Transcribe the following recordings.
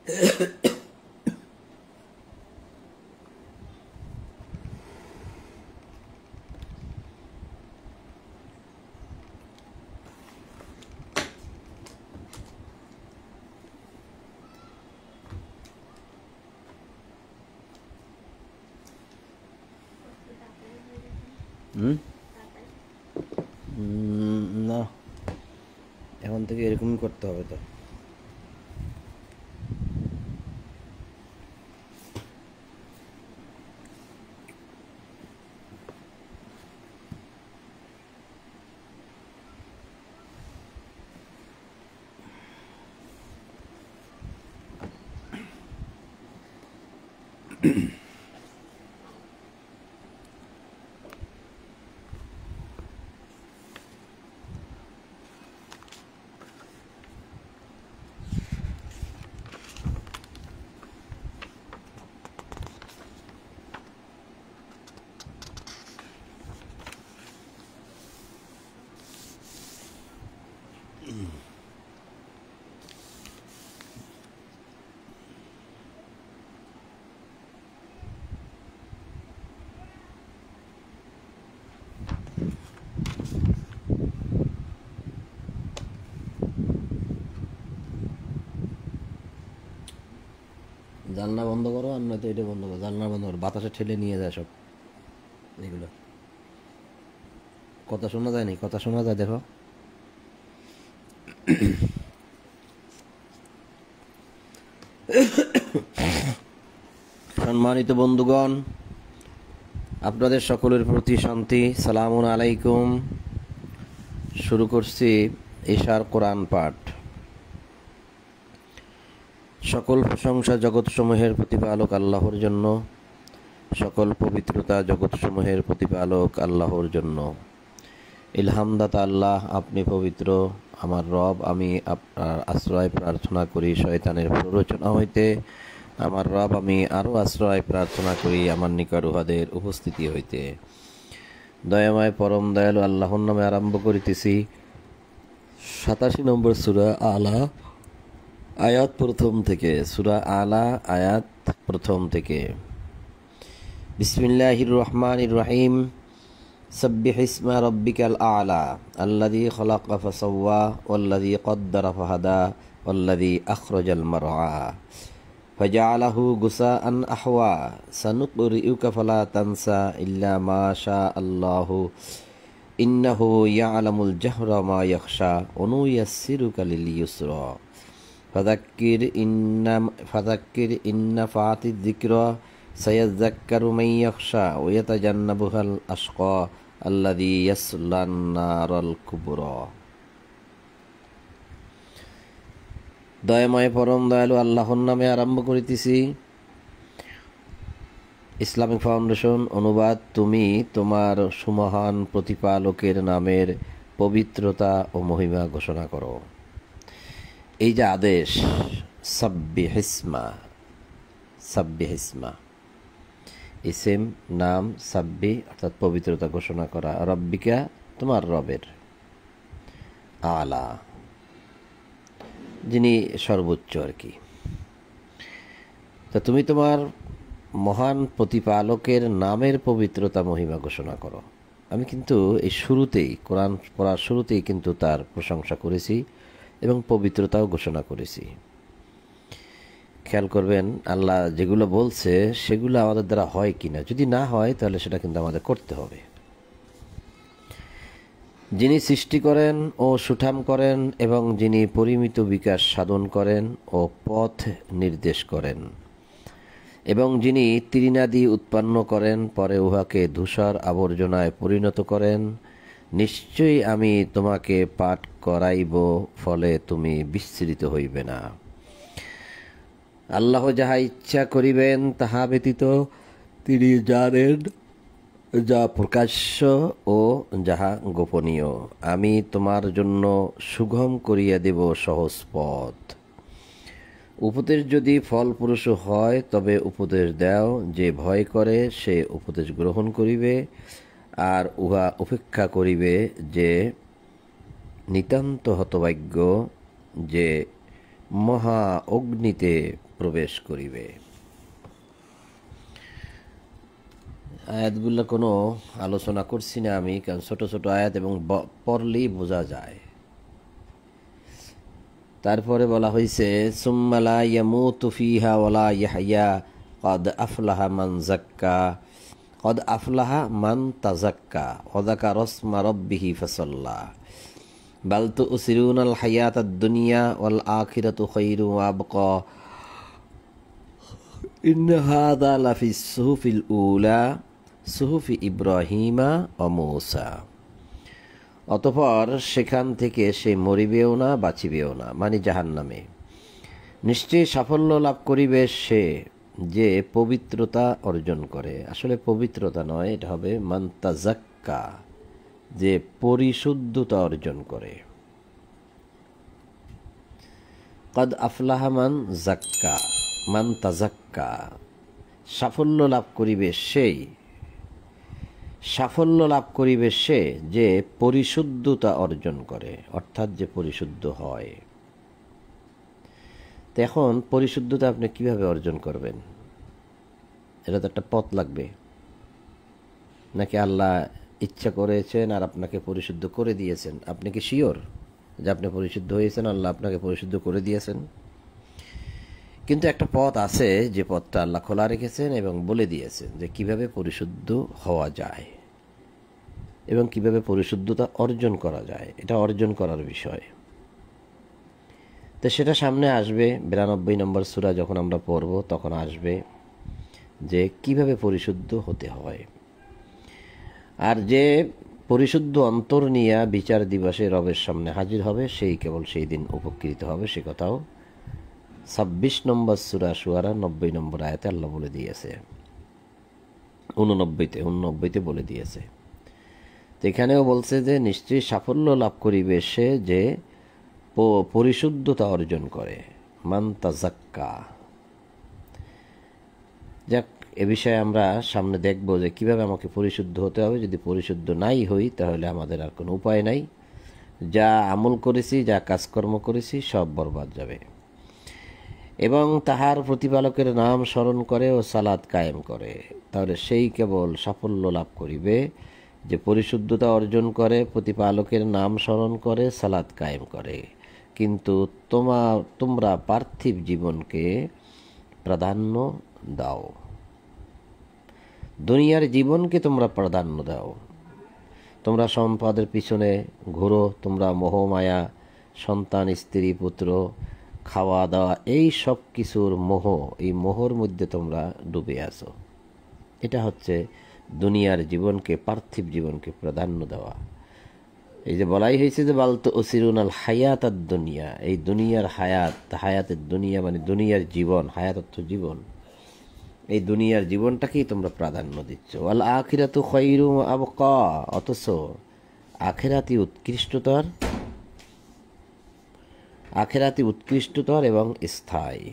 না, এখন থেকে এরকমই করতে হবে তো। জানলা বন্ধ করো, আর নয়তো এটা বন্ধ করো। জানলা বন্ধ করো, বাতাসে ঠেলে নিয়ে যায় সব এগুলো। কথা শোনা যায় নি? কথা শোনা যায়, দেখো। সম্মানিত বন্ধুগণ, আপনাদের সকলের প্রতি শান্তি। সালামুন আলাইকুম। শুরু করছি ঈশার কোরআন পাঠ। সকল প্রশংসা জগৎসমূহের প্রতিপালক আল্লাহর জন্য, সকল পবিত্রতা জগৎসমূহের প্রতিপালক আল্লাহর জন্য। ইলহামদাতা আল্লাহ, আপনি পবিত্র। আমার রব, আমি আপনার আশ্রয় প্রার্থনা করি শয়তানের প্ররোচনা হইতে। আমার রব, আমি আরও আশ্রয় প্রার্থনা করি আমার নিকট উহাদের উপস্থিতি হইতে। দয়াময় পরম দয়ালু আল্লাহর নামে আরম্ভ করিতেছি 87 নম্বর সূরা আলা, আয়াত প্রথম থেকে। সূরা আলা, আয়াত প্রথম থেকে। বিসমিল্লাহির রহমানির রহিম। সাব্বিহ ইসমা রাব্বিকাল আ'লা আল্লাযী খালাকা ফাসাওয়া ওয়াল্লাযী কদ্দারা ফাহাদা ওয়াল্লাযী আখরাজাল মারআ ফাজআলাহু গুসাআন আহওয়া সানুকরিউকা ফালা তানসা ইল্লা মা শা আল্লাহু ইন্নাহু ইয়ালামুল জাহরা মা ইয়াখশা ওয়া নুয়াসসিরুকা লিল ইউসরা ফাযাক্কির ইন্না ফাআতিয যিকরা সায়াযাক্কারু মান ইয়াখশা ওয়া ইয়াতাজান্নাবুহাল আশকা আল্লাযী ইয়াসলান নারাল কুবরা। দয়াময় পরম দয়ালু আল্লাহর নামে আরম্ভ করিতেছি। ইসলামিক ফাউন্ডেশন অনুবাদ। তুমি তোমার সুমহান প্রতিপালকের নামের পবিত্রতা ও মহিমা ঘোষণা করো। এই যে আদেশ, সাব্বিহিসমা, সাব্বিহিসমা, ইসিম, নাম, সাব্বি অর্থাৎ পবিত্রতা ঘোষণা করা, রব্বিকা তোমার রবের, আলা যিনি সর্বোচ্চ আর কি। তা তুমি তোমার মহান প্রতিপালকের নামের পবিত্রতা মহিমা ঘোষণা করো। আমি কিন্তু এই শুরুতেই, কোরআন পড়ার শুরুতেই কিন্তু তার প্রশংসা করেছি এবং পবিত্রতাও ঘোষণা করেছি। খেয়াল করবেন, আল্লাহ যেগুলো বলছে সেগুলো আমাদের দ্বারা হয় কিনা। যদি না হয় তাহলে সেটা কিন্তু আমাদের করতে হবে। যিনি সৃষ্টি করেন ও সুঠাম করেন এবং যিনি পরিমিত বিকাশ সাধন করেন ও পথ নির্দেশ করেন এবং যিনি তৃণাদি উৎপন্ন করেন পরে উহাকে ধূসর আবর্জনায় পরিণত করেন, নিশ্চয়ই আমি তোমাকে পাঠ করাইব, ফলে তুমি বিস্মৃত হইবে না। আল্লাহ যাহা ইচ্ছা করিবেন তাহা ব্যতীত তিনি জানেন যা প্রকাশ্য ও যাহা গোপনীয়। আমি তোমার জন্য সুগম করিয়া দেব সহজ পথ। উপদেশ যদি ফলপ্রসূ হয় তবে উপদেশ দাও। যে ভয় করে সে উপদেশ গ্রহণ করিবে, আর উহা উপেক্ষা করিবে যে নিতান্ত হতভাগ্য, যে মহা অগ্নিতে প্রবেশ করিবে। আয়াতগুলো কোনো আলোচনা করছি না আমি, কারণ ছোট ছোট আয়াত এবং পড়লেই বোঝা যায়। তারপরে বলা হয়েছে সুম্মা লা ইয়ামুতু ফিহা ওয়ালা ইয়াহইয়া কদ আফলাহা মান যাক্কা কদ আফলাহা মান তাযাক্কা ওয়া যাকারা ইসমা রাব্বিহি ফাসাল্লা বাল তুসিরুনাল হায়াতাদ দুনিয়া ওয়াল আখিরাতু খায়রুন ওয়া আবকা ইন্না হাযা লাফিস সুহুফিল উলা সুহুফি ইব্রাহিমা ও মূসা। অতঃপর সেখান থেকে সে মরিবেও না বাঁচিবেও না, মানে জাহান্নামে। নিশ্চয়ই সাফল্য লাভ করিবে সে যে পবিত্রতা অর্জন করে। আসলে পবিত্রতা নয়, এটা হবে মান তাযাক্কা, যে পরিশুদ্ধতা অর্জন করে। কদ আফলাহা মান যাক্কা, মান তাযাক্কা, সাফল্য লাভ করিবে সেই, সাফল্য লাভ করিবে সে যে পরিশুদ্ধতা অর্জন করে, অর্থাৎ যে পরিশুদ্ধ হয়। তো এখন পরিশুদ্ধতা আপনি কিভাবে অর্জন করবেন? এটা তো একটা পথ লাগবে, নাকি আল্লাহ ইচ্ছা করেছেন আর আপনাকে পরিশুদ্ধ করে দিয়েছেন? আপনি কি শিওর যে আপনি পরিশুদ্ধ হয়েছেন, আল্লাহ আপনাকে পরিশুদ্ধ করে দিয়েছেন? কিন্তু একটা পথ আছে, যে পথটা আল্লাহ খোলা রেখেছেন এবং বলে দিয়েছেন যে কিভাবে পরিশুদ্ধ হওয়া যায় এবং কিভাবে পরিশুদ্ধতা অর্জন করা যায়। এটা অর্জন করার বিষয়। তো সেটা সামনে আসবে 92 নম্বর সূরা যখন আমরা পড়ব, তখন আসবে যে কিভাবে পরিশুদ্ধ হতে হয়। আর যে পরিশুদ্ধ অন্তর নিয়ে বিচার দিবসে রবের সামনে হাজির হবে, সেই কেবল সেই দিন উপকৃত হবে। সে কথাও 26 নম্বর সূরা শুআরা 90 নম্বর আয়াতে আল্লাহ বলে দিয়েছে, 89তে বলে দিয়েছে। তো এখানেও বলছে যে নিশ্চয়ই সাফল্য লাভ করিবে সে যে পরিশুদ্ধতা অর্জন করে, মান তাযাক্কা। যাক, এ বিষয়ে আমরা সামনে দেখব যে কিভাবে আমাকে পরিশুদ্ধ হতে হবে। যদি পরিশুদ্ধ নাই হই, তাহলে আমাদের আর কোনো উপায় নাই। যা আমল করেছি, যা কাজকর্ম করেছি, সব বরবাদ যাবে। এবং তাহার প্রতিপালকের নাম স্মরণ করে ও সালাত কায়েম করে, তাহলে সেই কেবল সাফল্য লাভ করিবে যে পরিশুদ্ধতা অর্জন করে, প্রতিপালকের নাম স্মরণ করে, সালাত কায়েম করে। কিন্তু তোমরা পার্থিব জীবনকে প্রাধান্য দাও, দুনিয়ার জীবনকে তোমরা প্রাধান্য দাও। তোমরা সম্পদের পিছনে ঘুরো, তোমরা মোহমায়া, সন্তান, স্ত্রী, পুত্র, খাওয়া দাওয়া, এই সব কিছুর মোহ, এই মোহর মধ্যে তোমরা ডুবে আছো। এটা হচ্ছে দুনিয়ার জীবনকে, পার্থিব জীবনকে প্রাধান্য দেওয়া। এই যে বলাই হয়েছে যে বাল তুসিরুনাল হায়াতাদ দুনিয়া, এই দুনিয়ার হায়াত, হায়াতের দুনিয়া মানে দুনিয়ার জীবন, হায়াত অর্থ জীবন, এই দুনিয়ার জীবনটাকেই তোমরা প্রাধান্য দিচ্ছ। ওয়াল আখিরাতু খায়রুন ওয়া আবকা, অথচ আখিরাতই উৎকৃষ্টতর, আখিরাতই উৎকৃষ্টতর এবং স্থায়ী।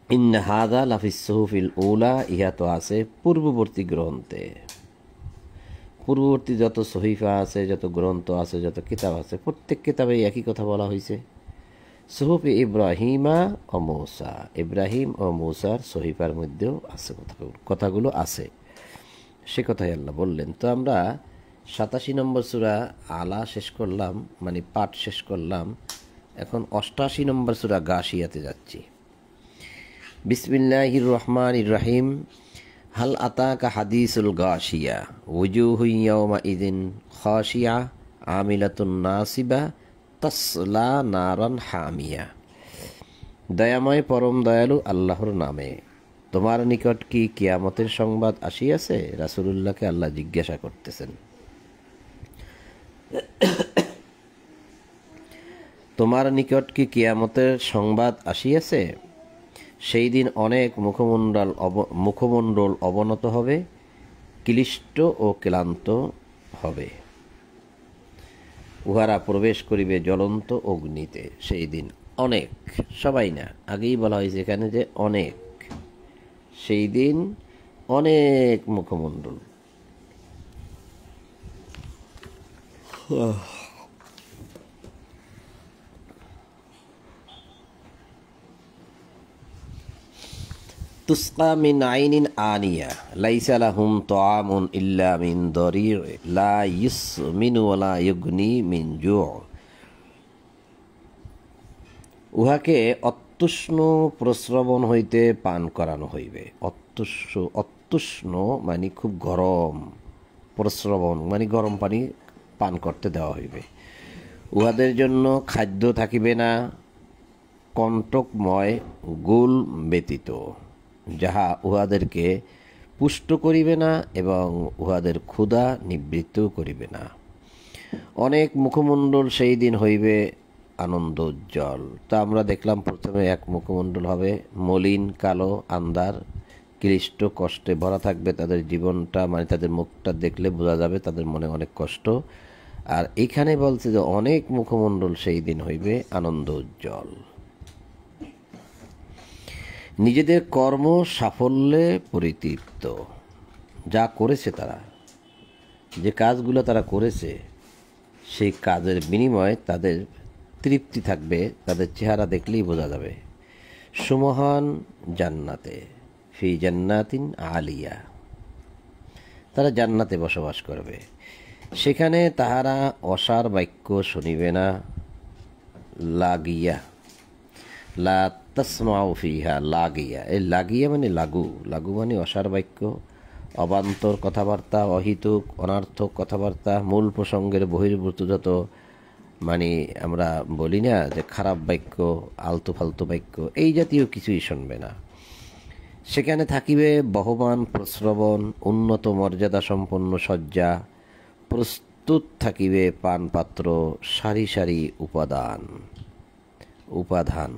ইন্না হাযা লাফিস সুহুফিল উলা, ইহা তো আছে পূর্ববর্তী গ্রন্থে। পূর্ববর্তী যত সহিফা আছে, যত গ্রন্থ আছে, যত কিতাব আছে, প্রত্যেক কিতাবে একই কথা বলা হয়েছে। সুহুফি ইব্রাহিমা ও মূসা, ইব্রাহিম ও মূসার সহিফার মধ্যেও আছে কথাগুলো আছে, সে কথাই আল্লাহ বললেন। তো আমরা 87 নম্বর সূরা আলা শেষ করলাম, মানে পাঠ শেষ করলাম। এখন 88 নম্বর সূরা গাশিয়াতে যাচ্ছি। বিসমিল্লাহির রহমানির রহিম। হাল আতাকা হাদিসুল গাশিয়া ওয়াজুহু ইয়াওমা ইযিন খাশিয়া আমিলাতুন নাসিবা তাসলা নারান হামিয়া। দয়াময় পরম দয়ালু আল্লাহর নামে, তোমার নিকট কি কিয়ামতের সংবাদ আসিয়াছে? রাসূলুল্লাহকে আল্লাহ জিজ্ঞাসা করতেছেন, তোমার নিকট কি কিয়ামতের সংবাদ আসিয়াছে? সেই দিন অনেক মুখমণ্ডল অবনত হবে, ক্লিষ্ট ও ক্লান্ত হবে। উহারা প্রবেশ করিবে জ্বলন্ত অগ্নিতে। সেই দিন অনেক, সবাই না, আগেই বলা হয়েছে এখানে যে অনেক, সেই দিন অনেক মুখমণ্ডল। তুসকা মিন আইনিন আনিয়া লাইসা লাহুম তাআমুন ইল্লা মিন দরির লা ইউসমিনু ওয়ালা ইউগনি মিন জু'। উহাকে অত্যুষ্ণ প্রস্রবণ হইতে পান করানো হইবে। অত্যুষ্ণ মানে খুব গরম, প্রস্রবণ মানে গরম পানি পান করতে দেওয়া হইবে। উহাদের জন্য খাদ্য থাকিবে না কণ্টকময় গুল ব্যতীত, যাহা উহাদেরকে পুষ্ট করিবে না এবং উহাদের ক্ষুধা নিবৃত্ত করিবে না। অনেক মুখমণ্ডল সেই দিন হইবে আনন্দ উজ্জ্বল। তা আমরা দেখলাম প্রথমে এক মুখমণ্ডল হবে মলিন, কালো, আন্ধার, ক্লিষ্ট, কষ্টে ভরা থাকবে তাদের জীবনটা, মানে তাদের মুখটা দেখলে বোঝা যাবে তাদের মনে অনেক কষ্ট। আর এখানে বলছে যে অনেক মুখমণ্ডল সেই দিন হইবে আনন্দ উজ্জ্বল। নিজেদের কর্ম সাফল্যে পরিতৃপ্ত, যা করেছে তারা, যে কাজগুলো তারা করেছে সেই কাজের বিনিময়ে তাদের তৃপ্তি থাকবে, তাদের চেহারা দেখলেই বোঝা যাবে। সুমহান জান্নাতে, ফি জান্নাতিন আলিয়া, তারা জান্নাতে বসবাস করবে, সেখানে তাহারা অসার বাক্য শুনিবে না। লাগিয়া, লা তাসমাউ ফিহা লাগিয়া, এই লাগিয়া মানে লাগু, লাগু মানে অসার বাক্য, অবান্তর কথাবার্তা, অহিতুক অনার্থক কথাবার্তা, মূল প্রসঙ্গের বহির্ভূত যত মানে আমরা বলি না যে খারাপ বাক্য, আলতু ফালতু বাক্য, এই জাতীয় কিছুই শুনবে না। সেখানে থাকিবে বহমান প্রস্রবণ, উন্নত মর্যাদা সম্পন্ন শয্যা, প্রস্তুত থাকিবে পানপাত্র, সারি সারি উপাদান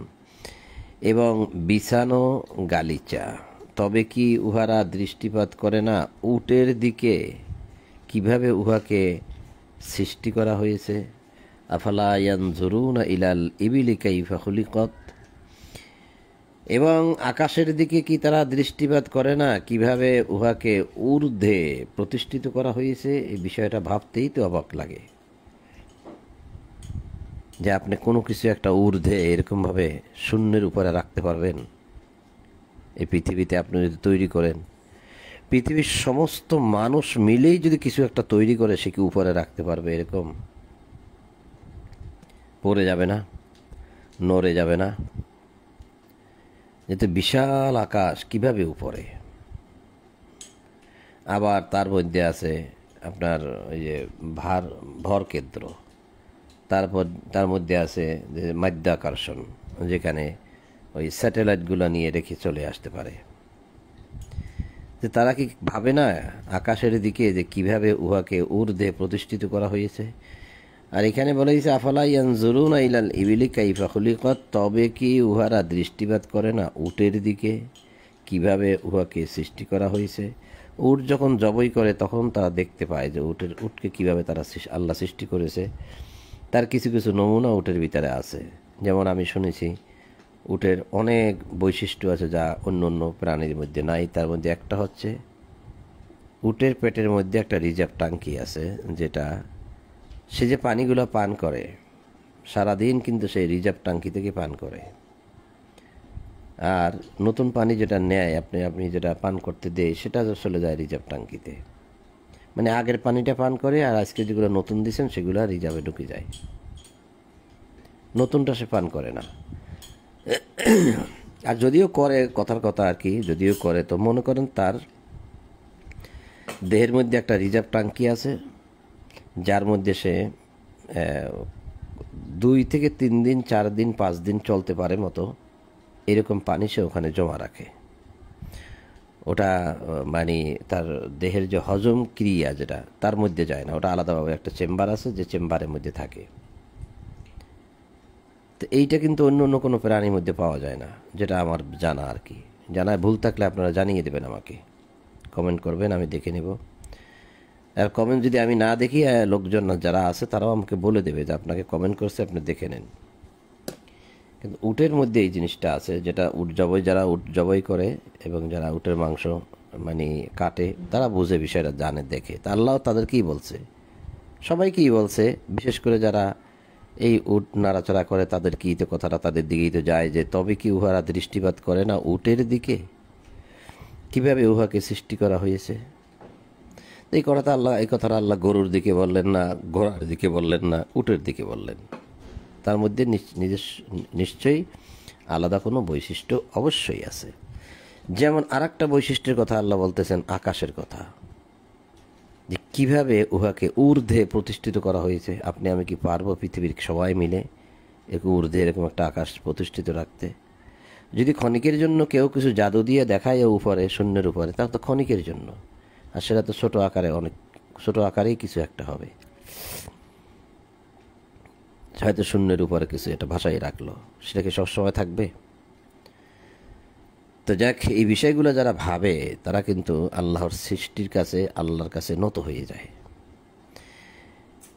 এবং বিছানো গালিচা। তবে কি উহারা দৃষ্টিপাত করে না উটের দিকে, কিভাবে উহাকে সৃষ্টি করা হয়েছে? আফালা ইয়ানজুরুনা ইলাল ইবিলি কাইফা খুলিকাত, এবং আকাশের দিকে কি তারা দৃষ্টিপাত করে না কিভাবে উহাকে ঊর্ধ্বে প্রতিষ্ঠিত করা হয়েছে? এই বিষয়টা ভাবতেই তো অবাক লাগে যে আপনি কোনো কিছু একটা ঊর্ধ্বে এরকমভাবে শূন্যের উপরে রাখতে পারবেন। এই পৃথিবীতে আপনি যদি তৈরি করেন, পৃথিবীর সমস্ত মানুষ মিলেই যদি কিছু একটা তৈরি করে, সে কি উপরে রাখতে পারবে? এরকম পড়ে যাবে না, নড়ে যাবে না? যেহেতু বিশাল আকাশ, কিভাবে উপরে? আবার তার মধ্যে আছে আপনার ওই যে ভর কেন্দ্র, তারপর তার মধ্যে আছে যে মাধ্যাকর্ষণ, যেখানে ওই স্যাটেলাইটগুলো নিয়ে রেখে চলে আসতে পারে। যে তারা কি ভাবে না আকাশের দিকে যে কিভাবে উহাকে ঊর্ধ্বে প্রতিষ্ঠিত করা হয়েছে? আর এখানে বলা হয়েছে আফালা ইয়ানজুরুনা ইলাল ইবিলি কাইফা খুলিকাত, তবে কি উহারা দৃষ্টিপাত করে না উটের দিকে, কিভাবে উহাকে সৃষ্টি করা হয়েছে? উট যখন জবাই করে তখন তারা দেখতে পায় যে উটকে কিভাবে তারা আল্লাহ সৃষ্টি করেছে। তার কিছু কিছু নমুনা উটের ভিতরে আছে। যেমন আমি শুনেছি উটের অনেক বৈশিষ্ট্য আছে যা অন্য অন্য প্রাণীর মধ্যে নাই। তার মধ্যে একটা হচ্ছে উটের পেটের মধ্যে একটা রিজার্ভ ট্যাঙ্কি আছে, যেটা সে যে পানিগুলো পান করে সারাদিন কিন্তু সেই রিজার্ভ ট্যাঙ্কি থেকে পান করে। আর নতুন পানি যেটা নেয় আপনি যেটা পান করতে দেয় সেটা চলে যায় রিজার্ভ ট্যাঙ্কিতে। মানে আগের পানিটা পান করে আর আজকে যেগুলো নতুন দিয়েছেন সেগুলো রিজার্ভে ঢুকে যায়, নতুনটা সে পান করে না। আর যদিও করে, কথার কথা আর কি, যদিও করে তো মনে করেন তার দেহের মধ্যে একটা রিজার্ভ ট্যাঙ্কি আছে, যার মধ্যে সে 2 থেকে 3 দিন 4 দিন 5 দিন চলতে পারে মতো এরকম পানি সে ওখানে জমা রাখে। ওটা মানে তার দেহের যে হজম ক্রিয়া যেটা তার মধ্যে যায় না, ওটা আলাদাভাবে একটা চেম্বার আছে যে চেম্বারের মধ্যে থাকে। তো এইটা কিন্তু অন্য অন্য কোনো প্রাণীর মধ্যে পাওয়া যায় না, যেটা আমার জানা আর কি। জানায় ভুল থাকলে আপনারা জানিয়ে দেবেন, আমাকে কমেন্ট করবেন, আমি দেখে নেব। আর কমেন্ট যদি আমি না দেখি, লোকজন যারা আছে তারাও আমাকে বলে দেবে যে আপনাকে কমেন্ট করছে, আপনি দেখে নেন। কিন্তু উটের মধ্যে এই জিনিসটা আছে, যেটা যারা উট জবাই করে এবং যারা উটের মাংস মানে কাটে তারা বুঝে বিষয়টা, জানে, দেখে। তা আল্লাহ তাদেরকেই বলছে, সবাইকেই বলছে, বিশেষ করে যারা এই উট নাড়াচড়া করে তাদের কি তো কথাটা তাদের দিকেই তো যায় যে তবে কি উহারা দৃষ্টিপাত করে না উটের দিকে? কিভাবে উহাকে সৃষ্টি করা হয়েছে। এই কথাটা আল্লাহ গরুর দিকে বললেন না, ঘোড়ার দিকে বললেন না, উটের দিকে বললেন। তার মধ্যে নিশ্চয়ই আলাদা কোনো বৈশিষ্ট্য অবশ্যই আছে। যেমন আরেকটা বৈশিষ্ট্যের কথা আল্লাহ বলতেছেন আকাশের কথা, যে কীভাবে উহাকে ঊর্ধ্বে প্রতিষ্ঠিত করা হয়েছে। আপনি আমি কি পারবো পৃথিবীর সবাই মিলে ঊর্ধ্বে এরকম একটা আকাশ প্রতিষ্ঠিত রাখতে? যদি ক্ষণিকের জন্য কেউ কিছু জাদু দিয়ে দেখায় উপরে, শূন্যের উপরে, তা তো ক্ষণিকের জন্য, আর সেটা তো ছোট আকারে, অনেক ছোট আকারেই কিছু একটা হবে। হয়তো শূন্যের উপরে কিছু এটা ভাষায় রাখলো, সেটা কি সবসময় থাকবে? তো যাক, এই বিষয়গুলো যারা ভাবে তারা কিন্তু আল্লাহর সৃষ্টির কাছে, আল্লাহর কাছে নত হয়ে যায়।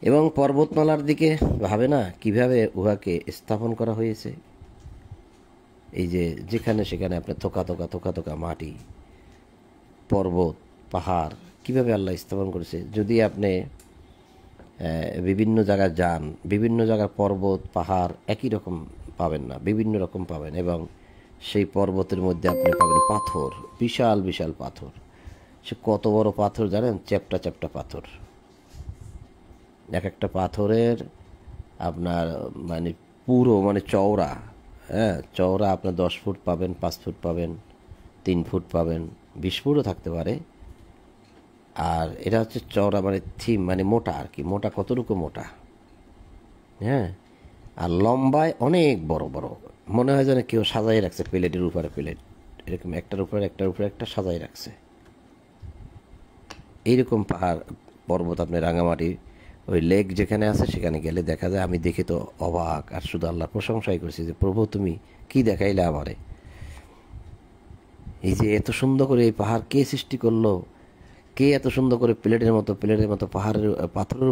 এবং পর্বতমালার দিকে ভাবে না কিভাবে উহাকে স্থাপন করা হয়েছে। এই যে যেখানে সেখানে আপনার থোকা থোকা মাটি, পর্বত, পাহাড় কিভাবে আল্লাহ স্থাপন করেছে। যদি আপনি বিভিন্ন জায়গায় যান, বিভিন্ন জায়গার পর্বত পাহাড় একই রকম পাবেন না, বিভিন্ন রকম পাবেন। এবং সেই পর্বতের মধ্যে আপনি পাবেন পাথর, বিশাল বিশাল পাথর। সে কত বড় পাথর জানেন? চ্যাপ্টা চ্যাপ্টা পাথর। এক একটা পাথরের আপনার মানে পুরো মানে চওড়া, চওড়া আপনার 10 ফুট পাবেন, 5 ফুট পাবেন, 3 ফুট পাবেন, 20 ফুটও থাকতে পারে। আর এটা হচ্ছে চওড়া মানে থিম মানে মোটা আর কি, মোটা কতটুকু মোটা, আর লম্বায় অনেক বড় বড়, মনে হয় যেন কেউ সাজাই রাখছে প্লেটের উপরে প্লেট, এরকম একটার উপরে একটা সাজাই রাখছে। এইরকম পাহাড় পর্বত আপনি রাঙামাটি ওই লেক যেখানে আছে সেখানে গেলে দেখা যায়। আমি দেখে তো অবাক, আর শুধু আল্লাহ প্রশংসাই করছি যে প্রভু তুমি কি দেখাইলে আমারে। এই যে এত সুন্দর করে এই পাহাড় কে সৃষ্টি করলো, কে এত সুন্দর করে প্লেটের মতো পাহাড়ের পাথরের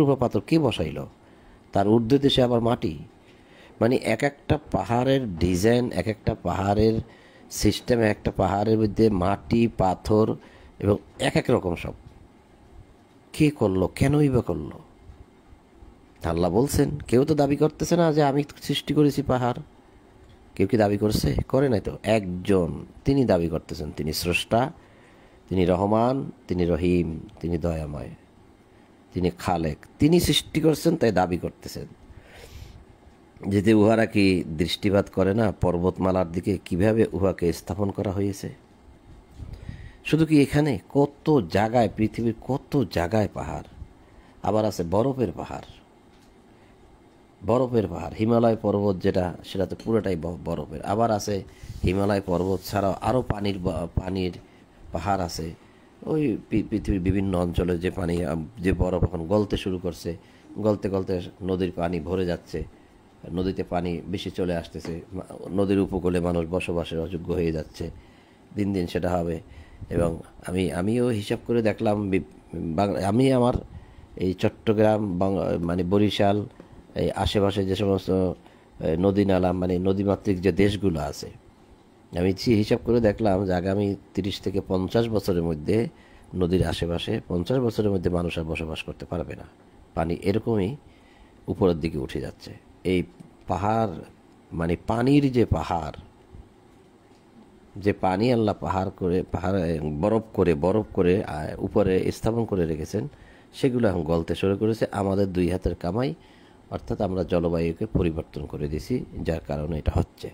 উপর পাথর কে বসাইলো? তার ঊর্ধ্বে দেশে আবার মাটি। মানে এক একটা পাহাড়ের ডিজাইন, এক একটা পাহাড়ের সিস্টেম, একটা পাহাড়ের মধ্যে মাটি পাথর এবং এক এক রকম সব। কে করলো, কেনই বা করলো? আল্লাহ বলছেন। কেউ তো দাবি করতেছে না যে আমি সৃষ্টি করেছি পাহাড়। কেউ কি দাবি করছে? করে নাই তো। একজন, তিনি দাবি করতেছেন তিনি স্রষ্টা, তিনি রহমান, তিনি রহিম, তিনি দয়াময়, তিনি খালেক, তিনি সৃষ্টি করছেন, তাই দাবি করতেছেন। যেতে উহারা কি দৃষ্টিপাত করে না পর্বতমালার দিকে কিভাবে উহাকে স্থাপন করা হয়েছে? শুধু কি এখানে, কত জায়গায়, পৃথিবীর কত জায়গায় পাহাড়। আবার আছে বরফের পাহাড়, হিমালয় পর্বত যেটা, সেটা তো পুরোটাই বরফের। আবার আছে হিমালয় পর্বত ছাড়াও আরও পানির পাহাড় আছে। ওই পৃথিবীর বিভিন্ন অঞ্চলে যে বরফ এখন গলতে শুরু করছে, গলতে নদীর পানি ভরে যাচ্ছে, নদীতে পানি বেশি চলে আসতেছে, নদীর উপকূলে মানুষ বসবাসের অযোগ্য হয়ে যাচ্ছে। দিন দিন সেটা হবে। এবং আমিও হিসাব করে দেখলাম, আমি আমার এই চট্টগ্রাম মানে বরিশাল এই আশেপাশে যে সমস্ত নদী নালা মানে নদীমাতৃক যে দেশগুলো আছে, আমি হিসাব করে দেখলাম যে আগামী 30 থেকে 50 বছরের মধ্যে নদীর আশেপাশে 50 বছরের মধ্যে মানুষ আর বসবাস করতে পারবে না। পানি এরকমই উপরের দিকে উঠে যাচ্ছে। এই পাহাড় মানে পানির যে পাহাড়, যে পানি আল্লাহ বরফ করে উপরে স্থাপন করে রেখেছেন, সেগুলো এখন গলতে শুরু করেছে। আমাদের 2 হাতের কামাই, অর্থাৎ আমরা জলবায়ুকে পরিবর্তন করে দিছি, যার কারণে এটা হচ্ছে।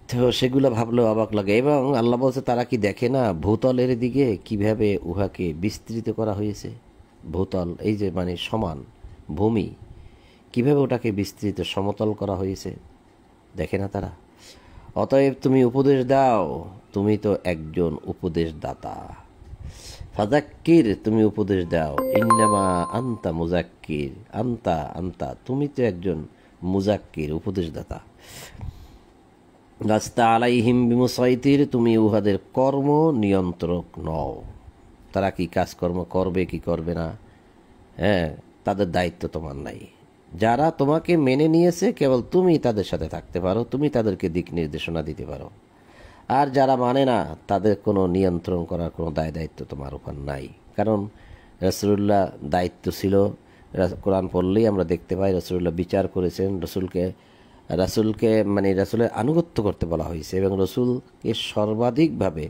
তো সেগুলো ভাবলেও অবাক লাগে। এবং আল্লাহ বলছে তারা কি দেখে না ভূতলের দিকে কিভাবে উহাকে বিস্তৃত করা হয়েছে। ভূতল এই যে মানে সমান ভূমি, কিভাবে ওটাকে বিস্তৃত সমতল করা হয়েছে, দেখে না তারা? অতএব তুমি উপদেশ দাও, তুমি তো একজন উপদেশদাতা। ফাযাক্কির, তুমি উপদেশ দাও। ইন্নামা আনতা মুযাক্কির, আনতা তুমি তো একজন মুযাক্কির, উপদেশদাতা। লাস্তা আলাইহিম বিমুসাইতির, তুমি উহাদের কর্ম নিয়ন্ত্রক নও। তারা কি কাজকর্ম করবে কি করবে না, তাদের দায়িত্ব তোমার নাই। যারা তোমাকে মেনে নিয়েছে কেবল তুমি তাদের সাথে থাকতে পারো, তুমি তাদেরকে দিক নির্দেশনা দিতে পারো। আর যারা মানে না তাদের কোনো নিয়ন্ত্রণ করার কোনো দায়িত্ব তোমার উপর নাই। কারণ রাসূলুল্লাহ দায়িত্ব ছিল, কোরআন পড়লেই আমরা দেখতে পাই রাসূলুল্লাহ বিচার করেছেন। রাসূলকে রাসূলকে মানে রাসূলের আনুগত্য করতে বলা হয়েছে এবং রাসূলকে সর্বাধিকভাবে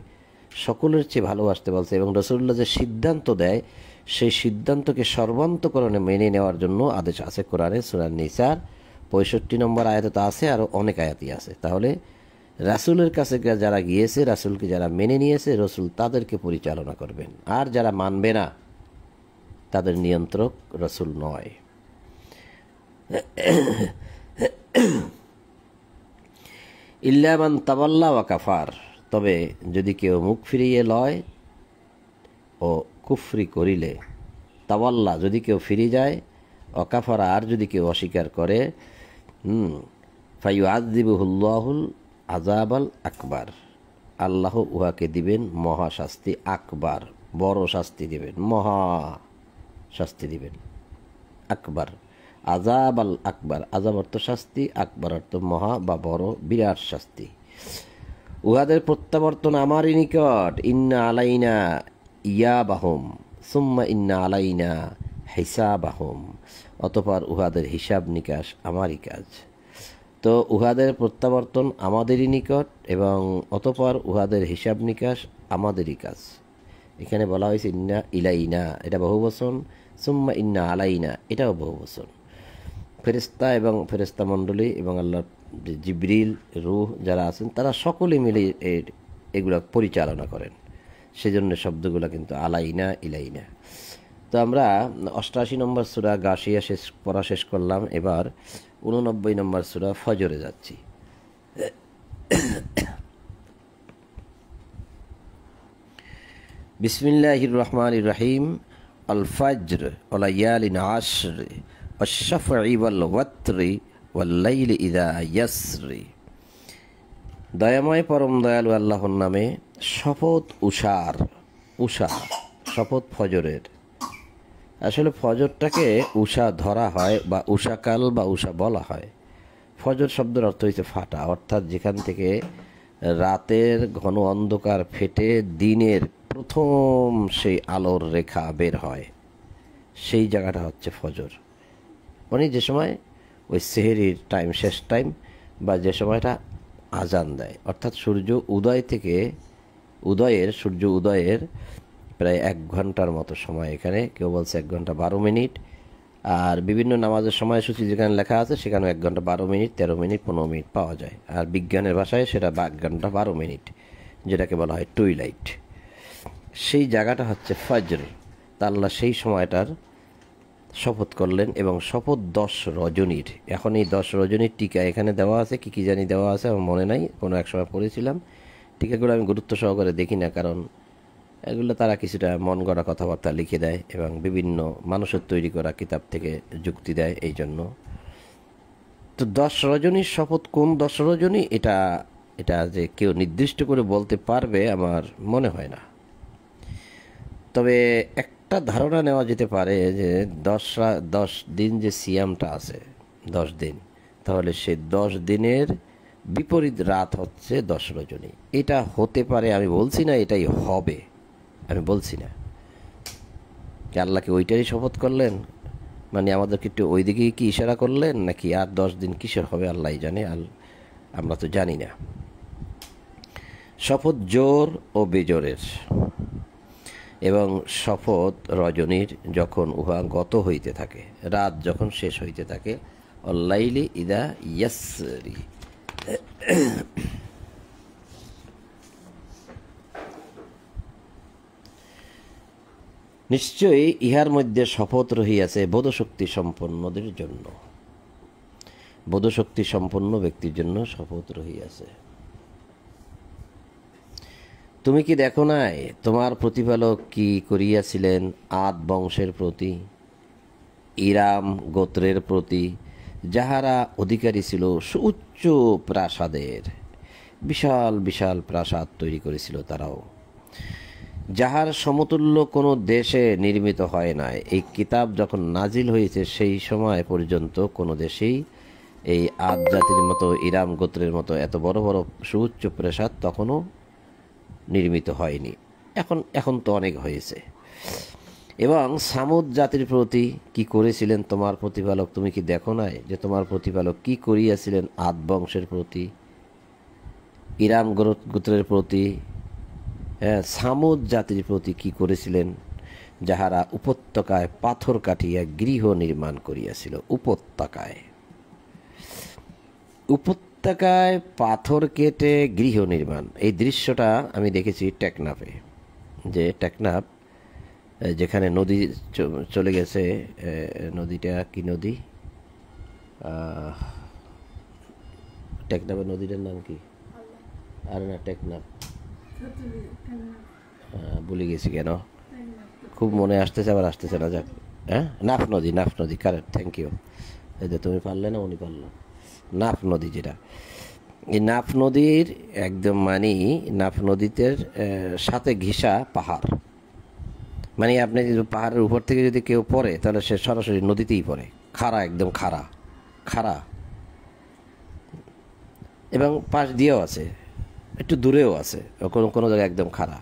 সকলের চেয়ে ভালোবাসতে বলছে এবং রাসূলুল্লাহ যে সিদ্ধান্ত দেয় সেই সিদ্ধান্তকে সর্বান্তকরণে মেনে নেওয়ার জন্য আদেশ আছে কোরআনে সূরা নিসার 65 নম্বর আয়াতে তা আছে, আরও অনেক আয়াতই আছে। তাহলে রাসূলের কাছে যারা গিয়েছে, রাসূলকে যারা মেনে নিয়েছে, রাসূল তাদেরকে পরিচালনা করবেন, আর যারা মানবে না তাদের নিয়ন্ত্রক রাসূল নয়। ইল্লা মান তাওয়াল্লা ওয়া কাফার, তবে যদি কেউ মুখ ফিরিয়ে লয় ও কুফরি করিলে, তাওয়াল্লা যদি কেউ ফিরে যায়, ও কাফারা আর যদি কেউ অস্বীকার করে, ফায়ুআযযিবুহুল্লাহুল আযাবাল আকবার, আল্লাহ উহাকে দিবেন মহাশাস্তি আকবার, বড় শাস্তি দিবেন, মহা শাস্তি দিবেন। আকবার, আযাব আল আকবার, আযাব অর্থ শাস্তি, আকবার অর্থ মহা বা বড়, বিরাট শাস্তি। উহাদের প্রত্যাবর্তন আমারই নিকট, ইন্না আলাইনা ইয়াবাহুম সুম্মা ইন্না আলাইনা হিসাবাহুম, অতঃপর উহাদের হিসাব নিকাশ আমারই কাজ। তো উহাদের প্রত্যাবর্তন আমাদেরই নিকট এবং অতঃপর উহাদের হিসাব নিকাশ আমাদেরই কাজ। এখানে বলা হয়েছে ইন্না ইলাইনা, এটা বহুবচন, সুম্মা ইন্না আলাইনা এটাও বহুবচন। ফেরেশতা এবং ফেরেশতা মণ্ডলী এবং আল্লাহ জিবরিল, রূহ যারা আছেন তারা সকলে মিলে এগুলা পরিচালনা করেন, সেজন্য শব্দগুলো কিন্তু আলাইনা ইলাইনা। তো আমরা 88 নম্বর সূরা গাশিয়া পড়া শেষ করলাম, এবার 89 নম্বর সূরা ফজরে যাচ্ছি। বিসমিল্লাহির রহমানির রহিম। আল ফাজর ওয়া লায়ালিন আশর ওয়াশ-শাফঈ ওয়াল ওয়াতরি ওয়াল লাইলি ইযা ইয়াসরি। দয়াময় পরম দয়ালু আল্লাহর নামে শপথ উষার, উষা শপথ ফজরের। আসলে ফজরটাকে উষা ধরা হয় বা উষাকাল বা উষা বলা হয়। ফজর শব্দের অর্থ হচ্ছে ফাটা, অর্থাৎ যেখান থেকে রাতের ঘন অন্ধকার ফেটে দিনের প্রথম সেই আলোর রেখা বের হয়, সেই জায়গাটা হচ্ছে ফজর। মানে যে সময় ওই সেহরির টাইম, শেষ টাইম, বা যে সময়টা আজান দেয়, অর্থাৎ সূর্য উদয় থেকে সূর্য উদয়ের প্রায় 1 ঘন্টার মতো সময়। এখানে কেউ বলছে 1 ঘন্টা 12 মিনিট, আর বিভিন্ন নামাজের সময়সূচি যেখানে লেখা আছে সেখানে 1 ঘন্টা 12 মিনিট, 13 মিনিট, 15 মিনিট পাওয়া যায়। আর বিজ্ঞানের ভাষায় সেটা 1 ঘন্টা 12 মিনিট, যেটাকে বলা হয় টুইলাইট। সেই জায়গাটা হচ্ছে ফজর। তা আল্লাহ সেই সময়টার শপথ করলেন এবং শপথ 10 রজনীর। এখন এই 10 রজনীর টিকা এখানে দেওয়া আছে, কি জানি দেওয়া আছে আমার মনে নাই, কোনো এক সময় পড়েছিলাম। টিকাগুলো আমি গুরুত্ব সহকারে দেখি না, কারণ এগুলো তারা কিছুটা মন গড়া কথাবার্তা লিখে দেয় এবং বিভিন্ন মানুষের তৈরি করা কিতাব থেকে যুক্তি দেয়, এই জন্য। তো 10 রজনীর শপথ কোন 10 রজনী, এটা যে কেউ নির্দিষ্ট করে বলতে পারবে আমার মনে হয় না। তবে একটা ধারণা নেওয়া যেতে পারে যে 10 দিন যে সিয়ামটা আছে 10 দিন, তাহলে সে 10 দিনের বিপরীত রাত হচ্ছে 10 রজনী। এটা হতে পারে, আমি বলছি না এটাই হবে, আমি বলছি না। আল্লাহকে ওইটারই শপথ করলেন, মানে আমাদেরকে একটু ওই দিকেই কি ইশারা করলেন, নাকি আর 10 দিন কিসের হবে আল্লাহ জানে, আমরা তো জানি না। শপথ জোর ও বেজোরের, এবং শপথ রজনীর যখন উহা গত হইতে থাকে, রাত যখন শেষ হইতে থাকে। অল্লাইলি ইদা ইয়াসরি, নিশ্চয়ই ইহার মধ্যে শপথ রহিয়াছে বোধশক্তি সম্পন্নদের জন্য, বোধশক্তি সম্পন্ন ব্যক্তির জন্য শপথ রহিয়াছে। তুমি কি দেখো নাই তোমার প্রতিপালক কি করিয়াছিলেন আদ বংশের প্রতি, ইরাম গোত্রের প্রতি, যাহারা অধিকারী ছিল সুউচ্চ প্রাসাদের, বিশাল বিশাল প্রাসাদ তৈরি করেছিল তারাও, যাহার সমতুল্য কোনো দেশে নির্মিত হয় নাই। এই কিতাব যখন নাজিল হয়েছে সেই সময় পর্যন্ত কোনো দেশেই এই আদ জাতির মতো, ইরাম গোত্রের মতো এত বড় বড় সুউচ্চ প্রাসাদ তখনও নির্মিত হয়নি। এখন তো অনেক হয়েছে। এবং সামুদ জাতির প্রতি কি করেছিলেন তোমার প্রতিপালক, তুমি কি দেখো নাই যে তোমার প্রতিপালক কি করিয়াছিলেন আদ বংশের প্রতি, ইরাম গোত্রের প্রতি, হ্যাঁ, সামুদ জাতির প্রতি কি করেছিলেন, যাহারা উপত্যকায় পাথর কাটিয়া গৃহ নির্মাণ করিয়াছিল। উপত্যকায় পাথর কেটে গৃহ নির্মাণ, এই দৃশ্যটা আমি দেখেছি টেকনাফে। যে টেকনাফ যেখানে নদী চলে গেছে, নদীটা কি নদী, টেকনাফের নদীটার নাম কি? আর না, টেকনাফ ভুলে গেছি কেন, খুব মনে আসতেছে আবার আসতেছে না। যাক, হ্যাঁ, নাফ নদী কারেক্ট, থ্যাংক ইউ। এই যে তুমি পারলে না, উনি পারল। নাফ নদী, যেটা এই নাফ নদীর একদম নাফ নদীতে সাথে ঘিসা পাহাড়, আপনি যদি পাহাড়ের উপর থেকে যদি কেউ পড়ে তাহলে সে সরাসরি নদীতেই পড়ে, খাড়া, একদম খাড়া, এবং পাশ দিয়েও আছে, একটু দূরেও আছে, কোনো কোনো জায়গায় একদম খাড়া।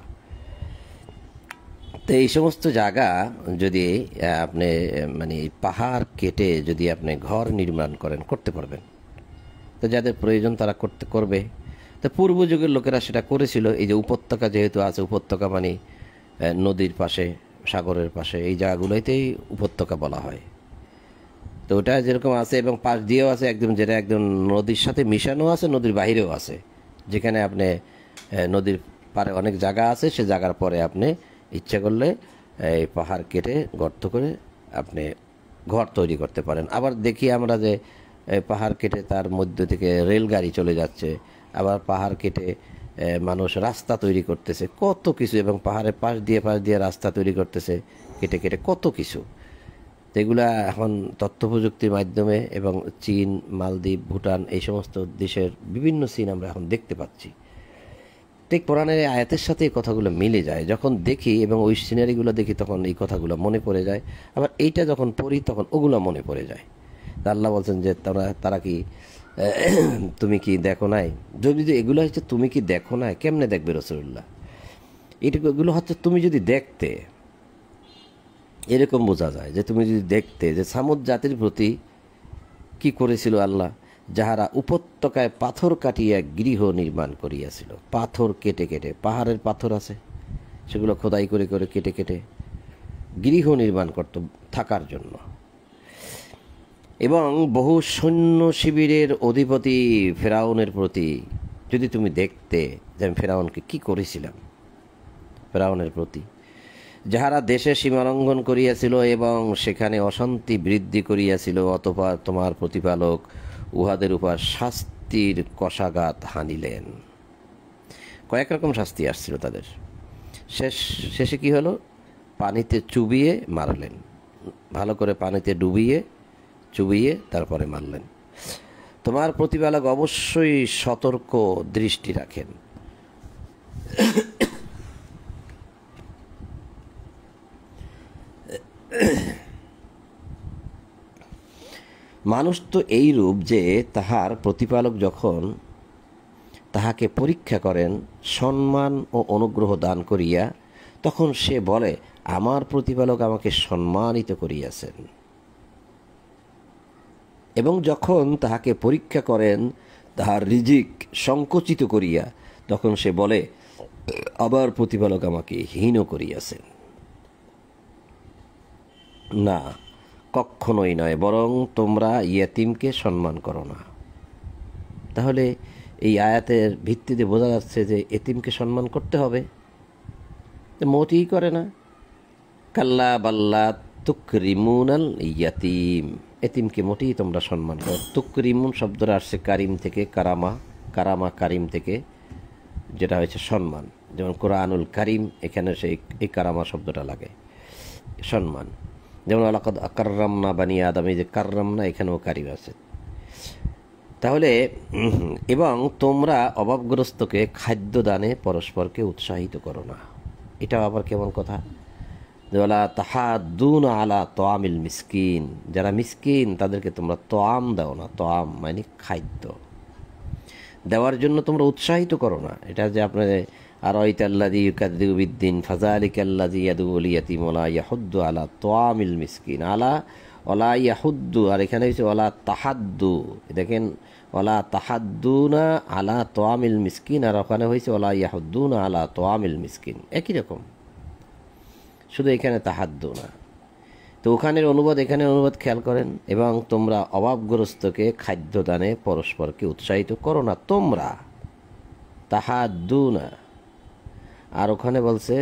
তো এই সমস্ত জায়গা যদি আপনি পাহাড় কেটে যদি আপনি ঘর নির্মাণ করতে পারবেন, তো যাদের প্রয়োজন তারা করবে। তো পূর্ব যুগের লোকেরা সেটা করেছিল। এই যে উপত্যকা যেহেতু আছে, উপত্যকা নদীর পাশে, সাগরের পাশে, এই জায়গাগুলোতেই উপত্যকা বলা হয়। তো ওটা যেরকম আছে এবং পাশ দিয়েও আছে একদম, যেটা একদম নদীর সাথে মিশানো আছে, নদীর বাহিরেও আছে, যেখানে আপনি নদীর পারে অনেক জায়গা আছে, সে জায়গার পরে আপনি ইচ্ছা করলে এই পাহাড় কেটে গর্ত করে আপনি ঘর তৈরি করতে পারেন। আবার দেখি আমরা যে পাহাড় কেটে তার মধ্য থেকে রেলগাড়ি চলে যাচ্ছে, আবার পাহাড় কেটে মানুষ রাস্তা তৈরি করতেছে, কত কিছু, এবং পাহাড়ের পাশ দিয়ে রাস্তা তৈরি করতেছে কেটে কেটে, কত কিছু। তো এগুলা এখন তথ্য প্রযুক্তির মাধ্যমে এবং চীন, মালদ্বীপ, ভুটান, এই সমস্ত দেশের বিভিন্ন সিন আমরা এখন দেখতে পাচ্ছি। ঠিক কোরআনের আয়াতের সাথে এই কথাগুলো মিলে যায়। যখন দেখি এবং ওই সিনারিগুলো দেখি তখন এই কথাগুলো মনে পড়ে যায়, আবার এইটা যখন পড়ি তখন ওগুলো মনে পড়ে যায়। আল্লাহ বলছেন যে তারা কি তুমি কি দেখো নাই, যদি এগুলো হচ্ছে তুমি কি দেখো নাই, কেমনে দেখবে রাসূলুল্লাহ? এগুলো হচ্ছে তুমি যদি দেখতে, এরকম বোঝা যায় যে তুমি যদি দেখতে যে সামুদ জাতির প্রতি কি করেছিল আল্লাহ, যাহারা উপত্যকায় পাথর কাটিয়া গৃহ নির্মাণ করিয়াছিল। পাথর কেটে কেটে, পাহাড়ের পাথর আছে, সেগুলো খোদাই করে করে কেটে কেটে গৃহ নির্মাণ করত থাকার জন্য। এবং বহু সৈন্য শিবিরের অধিপতি ফেরাউনের প্রতি যদি তুমি দেখতে যে আমি ফেরাউনকে কী করেছিলাম, ফেরাউনের প্রতি, যাহারা দেশে সীমালঙ্ঘন করিয়াছিল এবং সেখানে অশান্তি বৃদ্ধি করিয়াছিল, অতঃপর তোমার প্রতিপালক উহাদের উপর শাস্তির কষাঘাত হানিলেন। কয়েক রকম শাস্তি আসছিল তাদের। শেষে কি হলো? পানিতে চুবিয়ে মারলেন, ভালো করে পানিতে চুবিয়ে তারপরে মারলেন। তোমার প্রতিপালক অবশ্যই সতর্ক দৃষ্টি রাখেন। মানুষ তো এই রূপ যে তাহার প্রতিপালক যখন তাহাকে পরীক্ষা করেন সম্মান ও অনুগ্রহ দান করিয়া, তখন সে বলে আমার প্রতিপালক আমাকে সম্মানিত করিয়াছেন। এবং যখন তাহাকে পরীক্ষা করেন তাহার রিজিক সংকুচিত করিয়া, তখন সে বলে আবার প্রতিপালক আমাকে হীন করিয়াছেন। না, কখনোই নয়, বরং তোমরা ইয়েতিমকে সম্মান করো না। তাহলে এই আয়াতের ভিত্তিতে বোঝা যাচ্ছে যে এতিমকে সম্মান করতে হবে, মোটেই করে না। কাল্লা বাল্লা তুকরিমুনাল ইয়াতিম, এতিমকে মোটেই তোমরা সম্মান করো। তুকরিমুন শব্দটা আসছে কারিম থেকে, কারিম থেকে, যেটা হয়েছে সম্মান। যেমন কোরআনুল কারিম, এখানে সেই এই কারামা শব্দটা লাগে, সম্মান। যেমন আলাকাদ কাররামনা বানি আদম, এই যে কাররামনা, এখানেও কারিম আছে। তাহলে এবং তোমরা অভাবগ্রস্তকে খাদ্য দানে পরস্পরকে উৎসাহিত করো না। এটা আবার কেমন কথা? ওয়ালা তাহাদ্দুন আলা তোয়ামিল মিসকিন, যারা মিসকিন তাদেরকে তোমরা তোয়াম দাও না। তোয়াম মানে খাদ্য দেওয়ার জন্য তোমরা উৎসাহিত করো না। এটা যে আপনার আরাইতাল্লাযী ইউকাযযিবু বিদ্দিন ফাযালিকাল্লাযী ইয়াদউল ইয়াতীম ওয়া লা ইয়াহুদ্দু আলা তাআমিল মিসকিন। আলা ওয়ালা ইয়াহুদ্দু, আর এখানে হচ্ছে ওয়ালা তাহাদ্দু। দেখেন ওয়ালা তাহাদ্দুনা আলা তাআমিল মিসকিন, আর ওখানে হয়েছে ওয়ালা ইয়াহুদ্দুনা আলা তাআমিল মিসকিন, একই রকম, শুধু এখানে তাহাদ্দুনা। তো ওখানের অনুবাদ এখানে অনুবাদ খেয়াল করেন। এবং তোমরা অভাবগ্রস্তকে খাদ্য দানে পরস্পরকে উৎসাহিত করো না তোমরা, তাহাদ্দুনা। আর ওখানে বলছে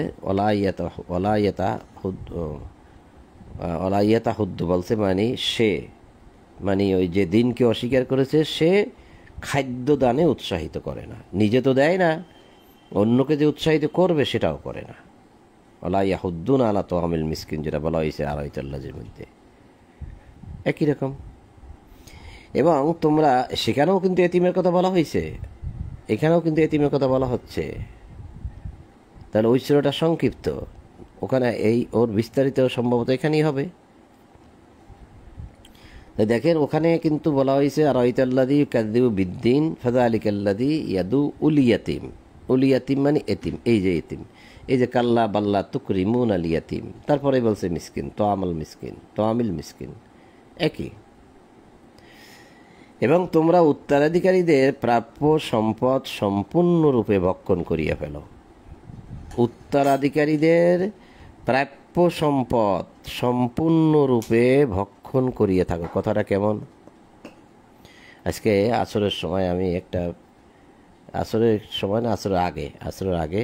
ওলাইয়াতা হুদ্দু বলছে, মানে সে, মানে ওই যে দিনকে অস্বীকার করেছে সে খাদ্য দানে উৎসাহিত করে না, নিজে তো দেয় না, অন্যকে যে উৎসাহিত করবে সেটাও করে না। ওলাইয়া হুদ্দুন আলা তাআমিল মিসকিন, যেটা বলা হয়েছে আরাইতাল্লাযীর মধ্যে, একই রকম। এবং তোমরা, সেখানেও কিন্তু এতিমের কথা বলা হয়েছে, এখানেও কিন্তু এতিমের কথা বলা হচ্ছে। তাহলে ওই সূরাটা সংক্ষিপ্ত, ওখানে এই ওর বিস্তারিত সম্ভবত এখানেই হবে। দেখেন ওখানে কিন্তু বলা হয়েছে আরাইতাল্লাযী ইউকাযযিবু বিদ্দিন ফাযালিকাল্লাযী ইয়াদউল ইয়াতীম। উল ইয়াতীম মানে এতিম, এই যে এতিম, এই যে কাল্লা বাল্লা তুকরিমুন আল ইয়াতীম, তারপরে বলছে মিসকিন, তাআমিল মিসকিন, একই। এবং তোমরা উত্তরাধিকারীদের প্রাপ্য সম্পদ সম্পূর্ণরূপে ভক্ষণ করিয়া ফেলো। উত্তরাধিকারীদের প্রাপ্য সম্পদ সম্পূর্ণরূপে ভক্ষণ করিয়ে থাকো। কথাটা কেমন? আজকে আসরের সময় আমি একটা, আসরের সময় না, আসরের আগে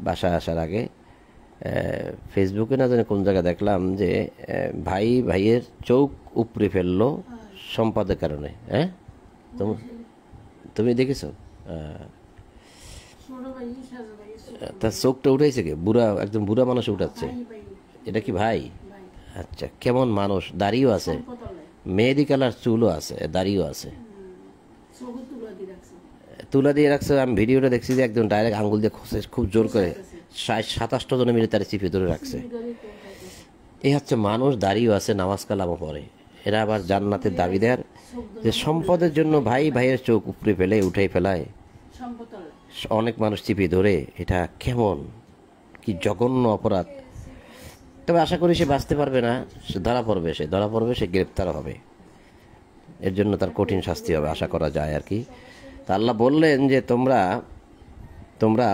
বাসায় আসার আগে ফেসবুকে না জানি কোন জায়গায় দেখলাম যে ভাইয়ের চোখ উপড়ে ফেললো সম্পদের কারণে। হ্যাঁ, তুমি দেখেছো? তার চোখটা উঠাইছে কে? একদম বুড়া মানুষ উঠাচ্ছে। এটা কি ভাই? আচ্ছা, কেমন মানুষ, দাড়িও আছে, মেহেদি কালার চুলও আছে, দাড়িও আছে, তুলা দিয়ে রাখছে। আমি ভিডিওটা দেখছি যে একদম ডাইরেক্ট আঙ্গুল দিয়ে খসে খুব জোর করে 27টা জনে মিলে তারা চিপে ধরে রাখছে। এই হচ্ছে মানুষ, দাড়িও আছে, নামাজ কালামও পড়ে। এরা আবার জান্নাতের দাবিদার, যে সম্পদের জন্য ভাইয়ের চোখ উপড়ে ফেলে, উঠাই ফেলায়, অনেক মানুষ চিপে ধরে। এটা কেমন, কি জঘন্য অপরাধ। তবে আশা করি সে বাঁচতে পারবে না, সে ধরা পড়বে, সে গ্রেপ্তার হবে, এর জন্য তার কঠিন শাস্তি হবে আশা করা যায় আর কি। তা আল্লাহ বললেন যে তোমরা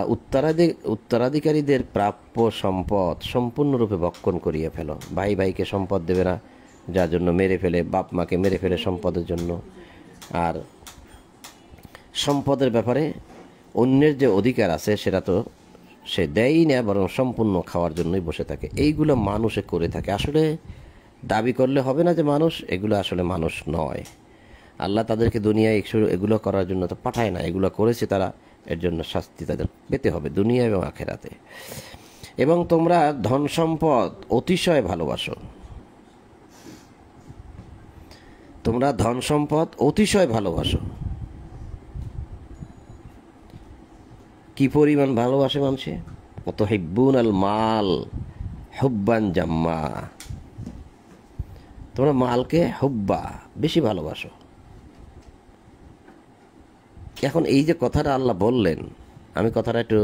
উত্তরাধিকারীদের প্রাপ্য সম্পদ সম্পূর্ণরূপে ভক্ষণ করিয়ে ফেলো। ভাইকে সম্পদ দেবে না, যার জন্য মেরে ফেলে, বাপ মাকে মেরে ফেলে সম্পদের জন্য। আর সম্পদের ব্যাপারে অন্যের যে অধিকার আছে সেটা তো সে দেয়ই না, বরং সম্পূর্ণ খাওয়ার জন্যই বসে থাকে। এইগুলো মানুষে করে থাকে। আসলে দাবি করলে হবে না যে মানুষ, এগুলো আসলে মানুষ নয়। আল্লাহ তাদেরকে দুনিয়ায় এগুলো করার জন্য তো পাঠায় না, এগুলো করেছে তারা, এর জন্য শাস্তি তাদের পেতে হবে দুনিয়া এবং আখেরাতে। এবং তোমরা ধন সম্পদ অতিশয় ভালোবাসো। তোমরা ধন সম্পদ অতিশয় ভালোবাসো। কি পরিমাণ ভালোবাসে মানুষে? ওয়াতুহিব্বুন আল মাল হুব্বান জাম্মা। তোমরা মালকে হুব্বা, বেশি ভালোবাসো। এখন এই যে কথাটা আল্লাহ বললেন, আমি কথাটা একটু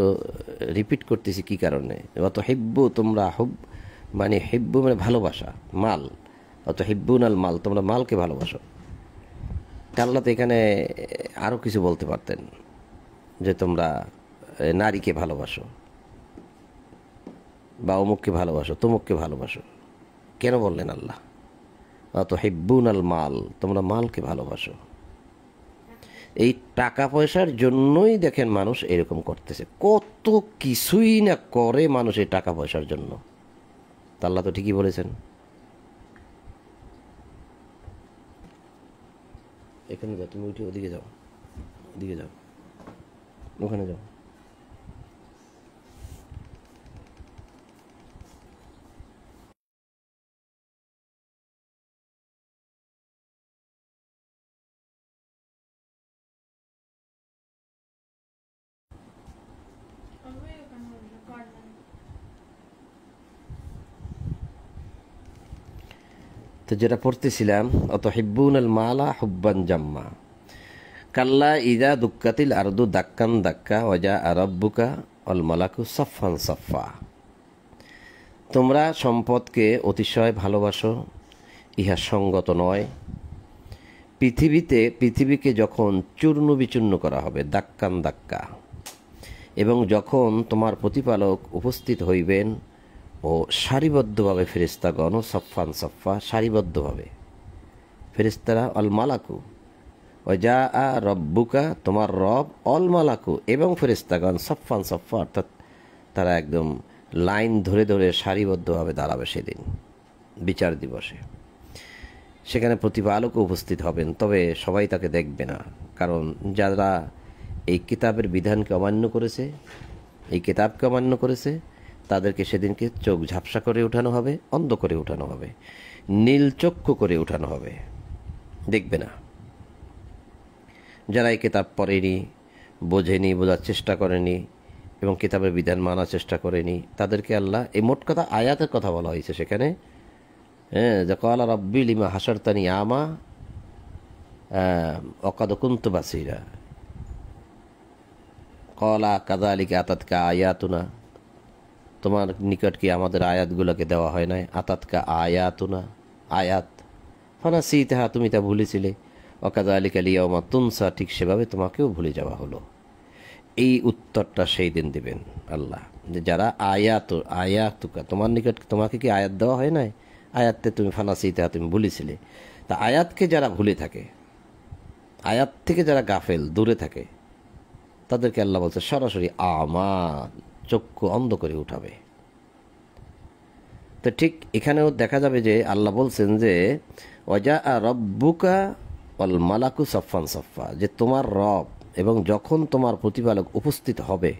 রিপিট করতেছি কি কারণে। ওয়াতুহিব্বু, তোমরা মানে হিব্বু মানে ভালোবাসা, মাল। ওয়াতুহিব্বুন আল মাল, তোমরা মালকে ভালোবাসো। আল্লাহ তো এখানে আরও কিছু বলতে পারতেন, যে তোমরা নারীকে ভালোবাসো, বা অমুককে ভালোবাসো, তমুককে ভালোবাসো। কেন বললেন আল্লাহ ওয়াতুহিব্বুন আল মাল, তোমরা মালকে ভালোবাসো? এই টাকা পয়সার জন্যই দেখেন মানুষ এরকম করতেছে, কত কিছুই না করে মানুষ এই টাকা পয়সার জন্য। তা আল্লাহ তো ঠিকই বলেছেন। এখানে যাও, তুমি উঠে ওদিকে যাও, ওখানে যাও। তো যেটা পড়তেছিলাম, ওয়াতুহিব্বুন আল মালা হুব্বান জাম্মা, কাল্লা ইযা দুক্কাতিল আরদু দাক্কান দাক্কা ওয়া জাআ রাব্বুকা অল মালাকু সাফফান সাফফা। তোমরা সম্পদকে অতিশয় ভালোবাসো, ইহা সঙ্গত নয়। পৃথিবীকে যখন চূর্ণ বিচূর্ণ করা হবে, দাক্কান দাক্কা, এবং যখন তোমার প্রতিপালক উপস্থিত হইবেন ও সারিবদ্ধভাবে ফেরেশতাগণ, সাফফান সাফফা, সারিবদ্ধভাবে ফেরেশতারা, অল মালাকু ওজা আ রব্বুকা, তোমার রব, অল মালাকু এবং ফেরেশতাগণ, সাফফান সাফফা, অর্থাৎ তারা একদম লাইন ধরে ধরে সারিবদ্ধভাবে দাঁড়াবে সেদিন বিচার দিবসে। সেখানে প্রতিপালকও উপস্থিত হবেন, তবে সবাই তাকে দেখবে না, কারণ যারা এই কিতাবের বিধানকে অমান্য করেছে, এই কিতাবকে অমান্য করেছে, তাদেরকে সেদিনকে চোখ ঝাপসা করে উঠানো হবে, অন্ধ করে উঠানো হবে, নীলচক্ষু করে উঠানো হবে, দেখবে না। যারা এই কিতাব পড়েনি, বোঝেনি, বোঝার চেষ্টা করেনি এবং কিতাবের বিধান মানার চেষ্টা করেনি, তাদেরকে আল্লাহ, এই মোট কথা আয়াতের কথা বলা হয়েছে সেখানে, যে ক্বালা রাব্বি লিমা হাশারতানি আমা ওয়াকাদ কুনতু বাসীরা, ক্বালা কাযালিকা আতাতকা আয়াতুনা, তোমার নিকট কি আমাদের আয়াতগুলোকে দেওয়া হয় নাই? আতাতকা আয়াতুনা, আয়াত, ফানাসিতাহা, তুমি তা ভুলেছিলে, ওয়াকাযালিকা লিয়াউমা তুনসা, ঠিক সেভাবে তোমাকেও ভুলে যাওয়া হলো। এই উত্তরটা সেই দিন দিবেন আল্লাহ, যে যারা আয়াতুকা, তোমার নিকট তোমাকে কি আয়াত দেওয়া হয় নাই? আয়াততে তুমি ফানাসিতাহা, তুমি ভুলেছিলে। তা আয়াতকে যারা ভুলে থাকে, আয়াত থেকে যারা গাফেল, দূরে থাকে, তাদেরকে আল্লাহ বলছে সরাসরি আমা, চক্ষু অন্ধ করে উঠাবে। তো ঠিক এখানেও দেখা যাবে যে আল্লাহ বলছেন যে ওয়াজা আ রব্বুকা অল মালাকু সাফফান সাফফা, যে তোমার রব এবং যখন তোমার প্রতিপালক উপস্থিত হবে,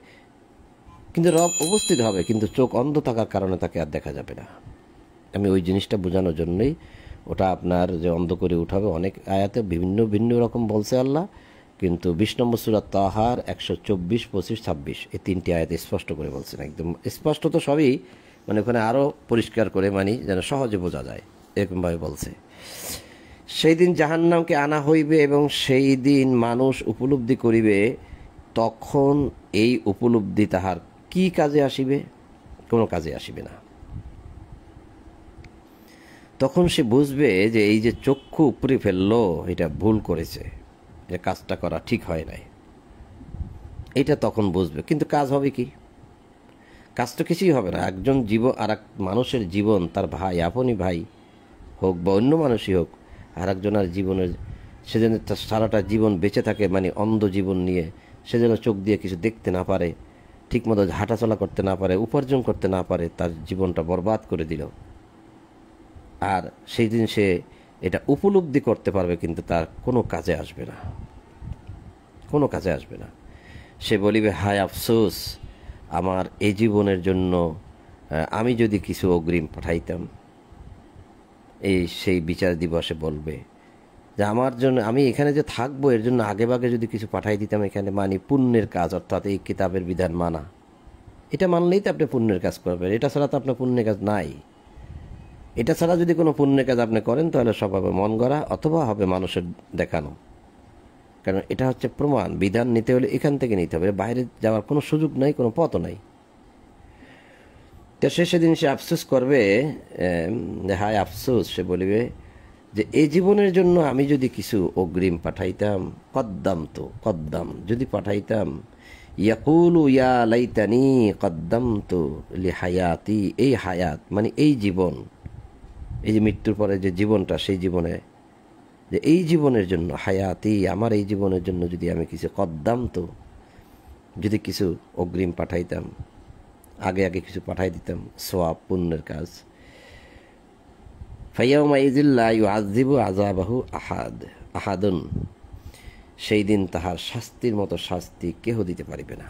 কিন্তু রব উপস্থিত হবে কিন্তু চোখ অন্ধ থাকার কারণে তাকে আর দেখা যাবে না। আমি ওই জিনিসটা বোঝানোর জন্যই ওটা আপনার যে অন্ধ করে উঠাবে, অনেক আয়াতে ভিন্ন ভিন্ন রকম বলছে আল্লাহ, কিন্তু 20 নম্বর সূরা তাহার 124, 25, 26 এই তিনটি আয়াতে স্পষ্ট করে বলছেন, একদম স্পষ্ট তো সবই, মানে ওখানে আরও পরিষ্কার করে মানি যেন সহজে বোঝা যায়, এরকমভাবে বলছে। সেই দিন জাহান্নামকে আনা হইবে এবং সেই দিন মানুষ উপলব্ধি করিবে, তখন এই উপলব্ধি তাহার কি কাজে আসিবে? কোনো কাজে আসিবে না। তখন সে বুঝবে যে এই যে চক্ষু উপরে ফেললো, এটা ভুল করেছে, যে কাজটা করা ঠিক হয় নাই, এটা তখন বুঝবে। কিন্তু কাজ হবে কি? কাজ তো কিছুই হবে না। একজন জীবন আর এক মানুষের জীবন, তার ভাই, আপনই ভাই হোক বা অন্য মানুষই হোক, আর একজনের জীবনের, সে যেন তার সারাটা জীবন বেঁচে থাকে, মানে অন্ধ জীবন নিয়ে, সে যেন চোখ দিয়ে কিছু দেখতে না পারে, ঠিকমতো হাঁটাচলা করতে না পারে, উপার্জন করতে না পারে, তার জীবনটা বরবাদ করে দিল। আর সেই দিন সে এটা উপলব্ধি করতে পারবে, কিন্তু তার কোনো কাজে আসবে না, কোনো কাজে আসবে না। সে বলিবে, হায় আফসোস, আমার এই জীবনের জন্য আমি যদি কিছু অগ্রিম পাঠাইতাম। এই সেই বিচার দিবসে বলবে যে আমার জন্য, আমি এখানে যে থাকবো এর জন্য আগেভাগে যদি কিছু পাঠাই দিতাম, এখানে মানি পুণ্যের কাজ, অর্থাৎ এই কিতাবের বিধান মানা, এটা মানলেই তো আপনি পুণ্যের কাজ করবেন, এটা ছাড়া তো আপনার পুণ্যের কাজ নাই। এটা ছাড়া যদি কোনো পুণ্যের কাজ আপনি করেন, তাহলে সব হবে মন গড়া, অথবা হবে মানুষের দেখানো। কারণ এটা হচ্ছে প্রমাণ, বিধান নিতে হলে এখান থেকে নিতে হবে, বাইরে যাওয়ার কোনো সুযোগ নাই, কোনো পথও নাই। তো সে সেদিন সে আফসোস করবে, হায় আফসোস, সে বলিবে যে এই জীবনের জন্য আমি যদি কিছু অগ্রিম পাঠাইতাম, কদ্দাম যদি পাঠাইতাম, ইয়াকুলু ইয়া লাইতানি কদ্দামতু লি হায়াতি, এই হায়াত মানে এই জীবন, এই যে মৃত্যুর পরে যে জীবনটা, সেই জীবনে, যে এই জীবনের জন্য, হায়াতি আমার এই জীবনের জন্য যদি আমি কিছু কদ্দামতু, যদি কিছু অগ্রিম পাঠাইতাম, আগে আগে কিছু পাঠাই দিতাম, সওয়াব পুণ্যের কাজ, ফাইয়াউমা ইযিল লা ইউআযযিবু আযাবাহু আহাদুন, সেই দিন তাহার শাস্তির মতো শাস্তি কেহ দিতে পারিবে না।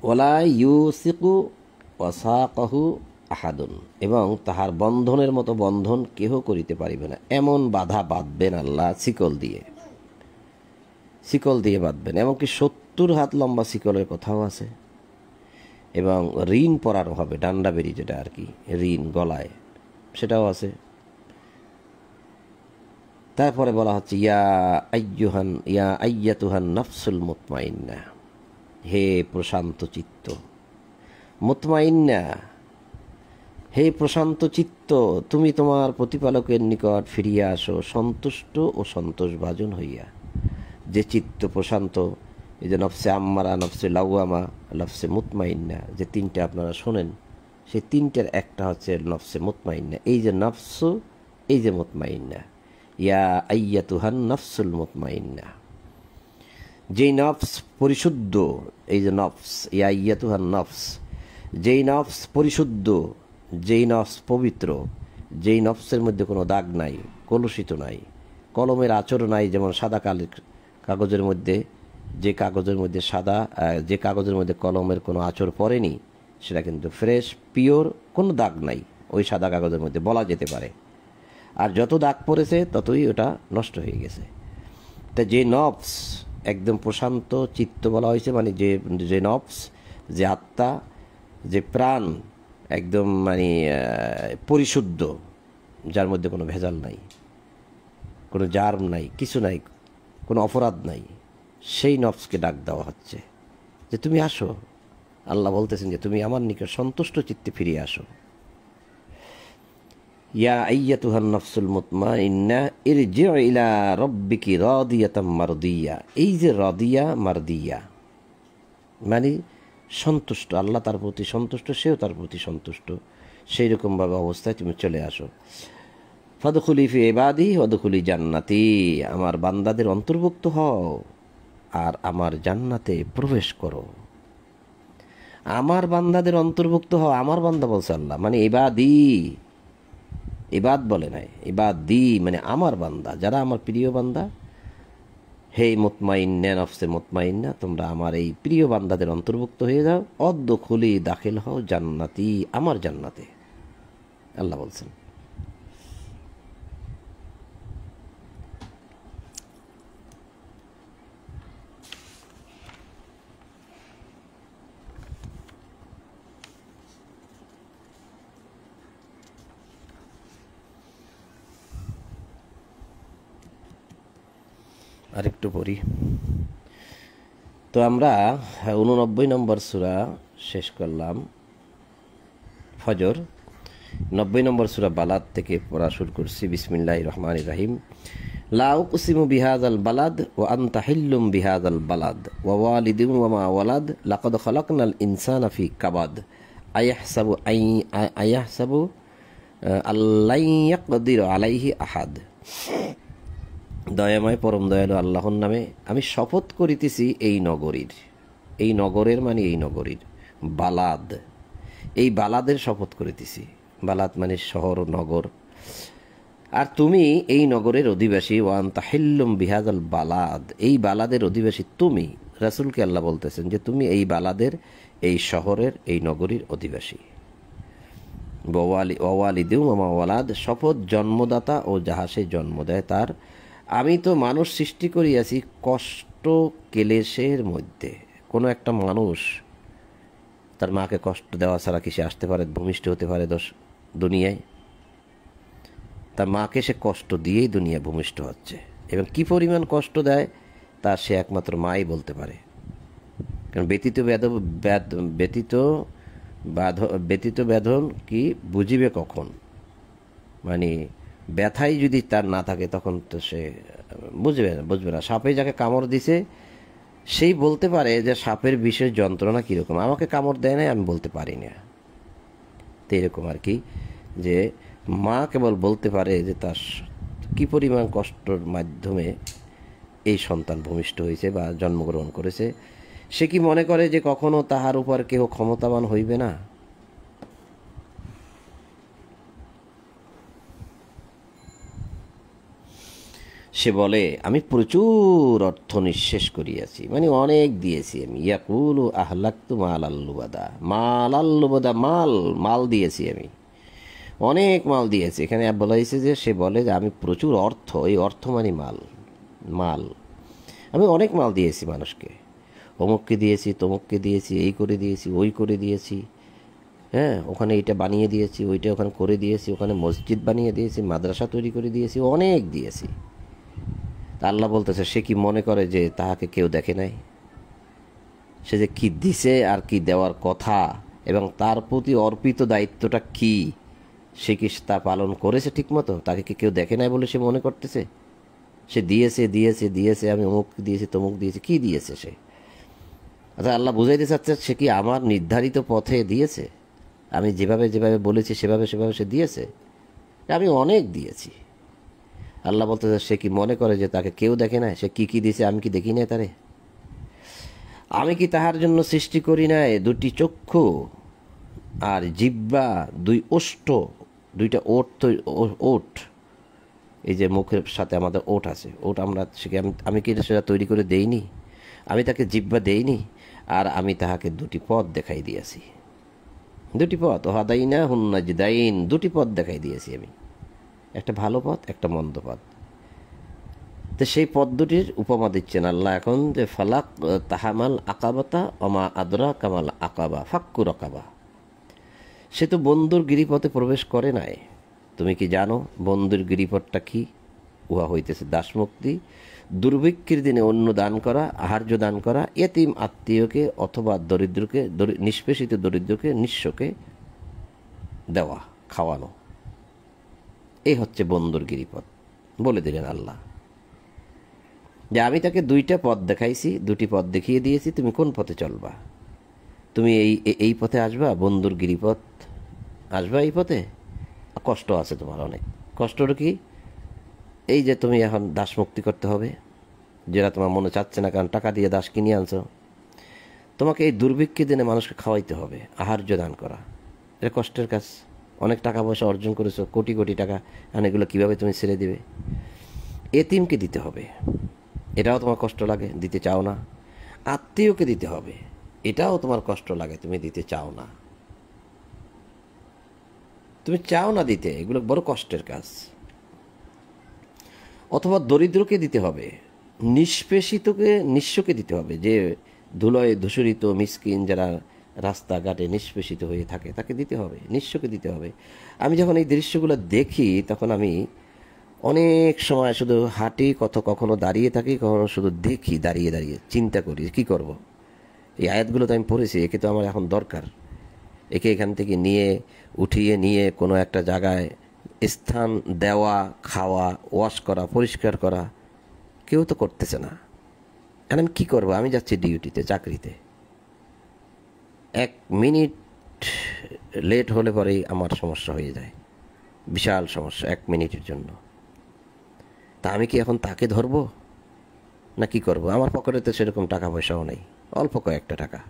ওয়ালা ইউসিকু ওয়াসাকাহু আহাদুন, এবং তাহার বন্ধনের মতো বন্ধন কেহ করিতে পারিবে না। এমন বাধা বাঁধবেন আল্লাহ, শিকল দিয়ে বাঁধবেন, এমনকি 70 হাত লম্বা শিকলের কথাও আছে। এবং ঋণ পরানো হবে, ডান্ডা বেরি যেটা আর কি, ঋণ গলায়, সেটাও আছে। তারপরে বলা হচ্ছে ইয়া আইয়াতুহান নাফসুল মুতমাইন্না, হে প্রশান্ত চিত্ত, মুতমাইন্না, হে প্রশান্ত চিত্ত, তুমি তোমার প্রতিপালকের নিকট ফিরিয়া আসো সন্তুষ্ট ও সন্তোষভাজন হইয়া। যে চিত্ত প্রশান্ত, এই যে নফসে আম্মারা, নফসে লাওয়ামা, নফসে মুতমাইন্না, যে তিনটে আপনারা শোনেন, সেই তিনটের একটা হচ্ছে নফসে মুতমাইন্না। এই যে নফসু, এই যে মুতমাইন্না, ইয়া আইয়াতুহান নফসুল মুতমাইন্না, যেই নফস পরিশুদ্ধ, এই যে নফস, ইয়া আইয়াতুহান নফস, যেই নফস পরিশুদ্ধ, যেই নফস পবিত্র, যেই নফসের মধ্যে কোনো দাগ নাই, কলুষিত নাই, কলমের আঁচড় নাই, যেমন সাদা কাগজের মধ্যে, যে কাগজের মধ্যে সাদা, যে কাগজের মধ্যে কলমের কোনো আঁচড় পড়েনি সেটা কিন্তু ফ্রেশ, পিওর, কোনো দাগ নাই ওই সাদা কাগজের মধ্যে, বলা যেতে পারে। আর যত দাগ পড়েছে ততই ওটা নষ্ট হয়ে গেছে। তা যে নফস একদম প্রশান্ত চিত্ত বলা হয়েছে, মানে যে নফস, যে আত্মা, যে প্রাণ একদম মানে পরিশুদ্ধ, যার মধ্যে কোনো ভেজাল নাই, কোনো জার্ম নাই, কিছু নাই, কোনো অপরাধ নাই, সেই নফসকে ডাক দেওয়া হচ্ছে যে তুমি আসো। আল্লাহ বলতেছেন যে তুমি আমার নিকট সন্তুষ্ট চিত্তে ফিরে আসো। ইয়া আইয়াতুহান নাফসুল মুতমাইন্না ইরজিউ ইলা রাব্বিকি রাদিয়াতাম মারদিয়া। এই যে রাদিয়া মারদিয়া মানে সন্তুষ্ট, আল্লাহ তার প্রতি সন্তুষ্ট, সেও তার প্রতি সন্তুষ্ট, সেই রকমভাবে অবস্থায় তুমি চলে আসো। ফাদখুলি ফি ইবাদি ওয়াদখুলি জান্নাতি, আমার বান্দাদের অন্তর্ভুক্ত হও আর আমার জান্নাতে প্রবেশ করো। আমার বান্দাদের অন্তর্ভুক্ত হও, আমার বান্দা বলছে আল্লাহ, মানে ইবাদি, ইবাদ বলে নাই, ইবাদি মানে আমার বান্দা, যারা আমার প্রিয় বান্দা। হে মুতমাইন্না নফসে মুতমাইন্না, তোমরা আমার এই প্রিয় বান্দাদের অন্তর্ভুক্ত হয়ে যাও। অদ্দখুলি, দাখিল হও জান্নাতি, আমার জান্নাতে, আল্লাহ বলছেন। আরেকটু পড়ি। তো আমরা 89 নম্বর সূরা শেষ করলাম, ফজর। 90 নম্বর সূরা বালাদ থেকে পড়া শুরু করছি। বিসমিল্লাহির রহমানির রহিম। লা উকসিমু বিহাযাল বালাদ ওয়া আনতা হিল্লুম বিহাযাল বালাদ ওয়া ওয়ালিদিন ওয়া মা ওয়ালাদ লাকাদ খালাকনাল ইনসানা ফি কাবাদ আয়াহসাবু আল্লান ইয়াকদিরু আলাইহি আহাদ। দয়াময় পরম দয়ালু আল্লাহর নামে আমি শপথ করিতেছি এই নগরীর, এই নগরের মানে এই নগরীর, বালাদ, এই বালাদের শপথ করিতেছি। বালাদ মানে শহর, নগর। আর তুমি এই নগরের অধিবাসী। ওয়ান তাহিল্লুম বিহাজাল বালাদ, এই বালাদের অধিবাসী তুমি। রাসূলকে আল্লাহ বলতেছেন যে তুমি এই বালাদের, এই শহরের, এই নগরীর অধিবাসী। ওয়ালিদিন ওয়া মা ওয়ালাদ, শপথ জন্মদাতা ও যাহা সে জন্ম দেয় তার। আমি তো মানুষ সৃষ্টি করিয়াছি কষ্ট ক্লেশের মধ্যে। কোনো একটা মানুষ তার মাকে কষ্ট দেওয়া ছাড়া কি সে আসতে পারে, ভূমিষ্ঠ হতে পারে দুনিয়ায়? তার মাকে সে কষ্ট দিয়েই দুনিয়া ভূমিষ্ঠ হচ্ছে, এবং কি পরিমাণ কষ্ট দেয় তা সে একমাত্র মাই বলতে পারে। কারণ ব্যতীত বেদন কি বুঝিবে কখন, মানে ব্যথাই যদি তার না থাকে তখন তো সে বুঝবে না। সাপে যাকে কামড় দিছে সেই বলতে পারে যে সাপের বিশেষ যন্ত্রণা কীরকম, আমাকে কামড় দেয় না, আমি বলতে পারি না। তো এরকম আর কি, যে মা কেবল বলতে পারে যে তার কী পরিমাণ কষ্টর মাধ্যমে এই সন্তান ভূমিষ্ঠ হয়েছে বা জন্মগ্রহণ করেছে। সে কি মনে করে যে কখনো তাহার উপর কেউ ক্ষমতাবান হইবে না? সে বলে আমি প্রচুর অর্থ নিঃশেষ করিয়াছি, মানে অনেক দিয়েছি আমি। ইয়াকুলু আহলাকতু মাল আল্লুবাদা, মাল দিয়েছি আমি, অনেক মাল দিয়েছি। এখানে বলা হয়েছে যে সে বলে যে আমি প্রচুর অর্থ, এই অর্থ মানে মাল, আমি অনেক মাল দিয়েছি মানুষকে। অমুককে দিয়েছি, তমুককে দিয়েছি, এই করে দিয়েছি, ওই করে দিয়েছি, হ্যাঁ, ওখানে এটা বানিয়ে দিয়েছি, ওইটা ওখানে করে দিয়েছি, ওখানে মসজিদ বানিয়ে দিয়েছি, মাদ্রাসা তৈরি করে দিয়েছি, অনেক দিয়েছি। তা আল্লাহ বলতেছে, সে কি মনে করে যে তাহাকে কেউ দেখে নাই? সে যে কি দিছে আর কি দেওয়ার কথা এবং তার প্রতি অর্পিত দায়িত্বটা কি, সে কি তা পালন করেছে ঠিক মতো? তাকে কি কেউ দেখে নাই বলে সে মনে করতেছে? সে দিয়েছে দিয়েছে দিয়েছে, আমি অমুক দিয়েছি, তমুক দিয়েছি, কি দিয়েছে সে? আচ্ছা, আল্লাহ বুঝাইতে চাচ্ছে সে কি আমার নির্ধারিত পথে দিয়েছে? আমি যেভাবে যেভাবে বলেছি সেভাবে সেভাবে সে দিয়েছে? আমি অনেক দিয়েছি। আল্লাহ বলতেছে, সে কি মনে করে যে তাকে কেউ দেখে না? সে কি কি দিয়েছে আমি কি দেখি নাই তারে? আমি কি তাহার জন্য সৃষ্টি করি নাই দুটি চক্ষু আর জিহ্বা, দুই ওষ্ঠ, দুইটা ওঠ? এই যে মুখের সাথে আমাদের ওঠ আছে, ওঠ আমরা আমি কি সেটা তৈরি করে দেইনি? আমি তাকে জিহ্বা দেইনি? আর আমি তাহাকে দুটি পথ দেখাই দিয়েছি, দুটি পথ, হাদাইনা হুন্নাজদাইন, দুটি পথ দেখাই দিয়েছি আমি, একটা ভালো পথ, একটা মন্দ পথ। তো সেই পথ দুটির উপমা দিচ্ছেন আল্লাহ এখন, যে ফালাক তাহামাল আকাবাতা অমা আদরা কামাল আকাবা ফাক্কুর আকাবা। সে তো বন্ধুর গিরিপথে প্রবেশ করে নাই। তুমি কি জানো বন্ধুর গিরিপথটা কি? উহা হইতেছে দাসমুক্তি, দুর্ভিক্ষের দিনে অন্ন দান করা, আহার্য দান করা, এতিম আত্মীয়কে অথবা দরিদ্রকে, নিষ্পেষিত দরিদ্রকে, নিঃস্বকে দেওয়া, খাওয়ানো। এই হচ্ছে বন্ধুর গিরিপথ। বলে দিলেন আল্লাহ যে আমি তাকে দুইটা পথ দেখাইছি, দুটি পথ দেখিয়ে দিয়েছি, তুমি কোন পথে চলবা? তুমি এই পথে আসবা, বন্ধুর গিরিপথ আসবা, এই পথে কষ্ট আছে তোমার অনেক। কষ্টটা কি? এই যে তুমি এখন দাস মুক্তি করতে হবে, যেটা তোমার মনে চাচ্ছে না, কারণ টাকা দিয়ে দাস কিনে আনছো। তোমাকে এই দুর্ভিক্ষের দিনে মানুষকে খাওয়াইতে হবে, আহার্য দান করা। এটা কষ্টের কাজ। অনেক টাকা পয়সা অর্জন করেছো, কোটি কোটি টাকা, আর এগুলো কীভাবে তুমি ছেড়ে দিবে? এতিমকে দিতে হবে, এটাও তোমার কষ্ট লাগে, দিতে চাও না। আত্মীয়কে দিতে হবে, এটাও তোমার কষ্ট লাগে, তুমি দিতে চাও না, তুমি চাও না দিতে, এগুলো বড় কষ্টের কাজ। অথবা দরিদ্রকে দিতে হবে, নিঃস্বকে দিতে হবে, যে ধুলোয় ধূসরিত মিসকিন, যারা রাস্তাঘাটে নিষ্পেষিত হয়ে থাকে, তাকে দিতে হবে, নিঃস্বকে দিতে হবে। আমি যখন এই দৃশ্যগুলো দেখি তখন আমি অনেক সময় শুধু হাঁটি, কখনো দাঁড়িয়ে থাকি, কখনো শুধু দেখি, দাঁড়িয়ে দাঁড়িয়ে চিন্তা করি কি করব। এই আয়াতগুলো তো আমি পড়েছি, একে তো আমার এখন দরকার। একে এখান থেকে উঠিয়ে নিয়ে কোনো একটা জায়গায় স্থান দেওয়া, খাওয়া, ওয়াশ করা, পরিষ্কার করা কেউ তো করতেছে না। এখন আমি কী করবো? আমি যাচ্ছি ডিউটিতে, চাকরিতে, 1 মিনিট লেট হলে পরেই আমার সমস্যা হয়ে যায়, বিশাল সমস্যা 1 মিনিটের জন্য। তা আমি কি এখন তাকে ধরবো না কি করব? আমার পকেটে তো সেরকম টাকা পয়সাও নেই, অল্প কয়েকটা টাকা,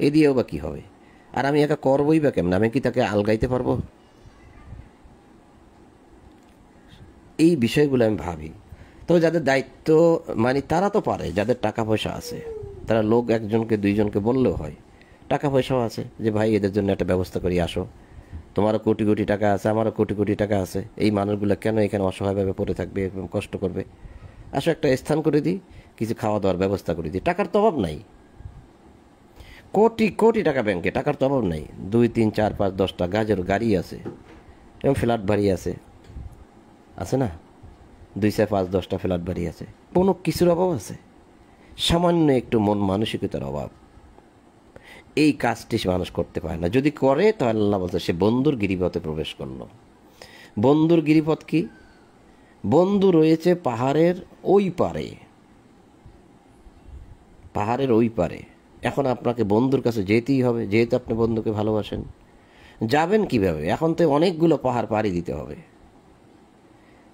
এ দিয়েও বা কী হবে? আর আমি একা করবোই বা কেমন? আমি কি তাকে আলগাইতে পারবো? এই বিষয়গুলো আমি ভাবি। তবে যাদের দায়িত্ব মানে তারা তো পারে, যাদের টাকা পয়সা আছে, তারা লোক একজনকে দুইজনকে বললেও হয়, টাকা পয়সাও আছে, যে ভাই এদের জন্য একটা ব্যবস্থা করি, আসো, তোমারও কোটি কোটি টাকা আছে, আমারও কোটি কোটি টাকা আছে, এই মানুষগুলো কেন এখানে অসহায়ভাবে পড়ে থাকবে, এরকম কষ্ট করবে? আসো, একটা স্থান করে দিই, কিছু খাওয়া দাওয়ার ব্যবস্থা করে দিই। টাকার তো অভাব নাই, কোটি কোটি টাকা ব্যাংকে, টাকার তো অভাব নাই। 2, 3, 4, 5, 10টা গাড়ি আছে এবং ফ্ল্যাট বাড়ি আছে না? 2, 4, 5, 10টা ফ্ল্যাট বাড়ি আছে। কোনো কিছুর অভাব আছে? সামান্য একটু মন মানসিকতার অভাব। এই কাজটি মানুষ করতে পারে না। যদি করে তাহলে আল্লাহ বলছে সে বন্ধুর গিরিপথে প্রবেশ করলো। বন্ধুর গিরিপথ কি? বন্ধু রয়েছে পাহাড়ের ওই পারে, পাহাড়ের ওই পারে। এখন আপনাকে বন্ধুর কাছে যেতেই হবে, যেহেতু আপনি বন্ধুকে ভালোবাসেন। যাবেন কিভাবে? এখন তো অনেকগুলো পাহাড় পাড়ি দিতে হবে,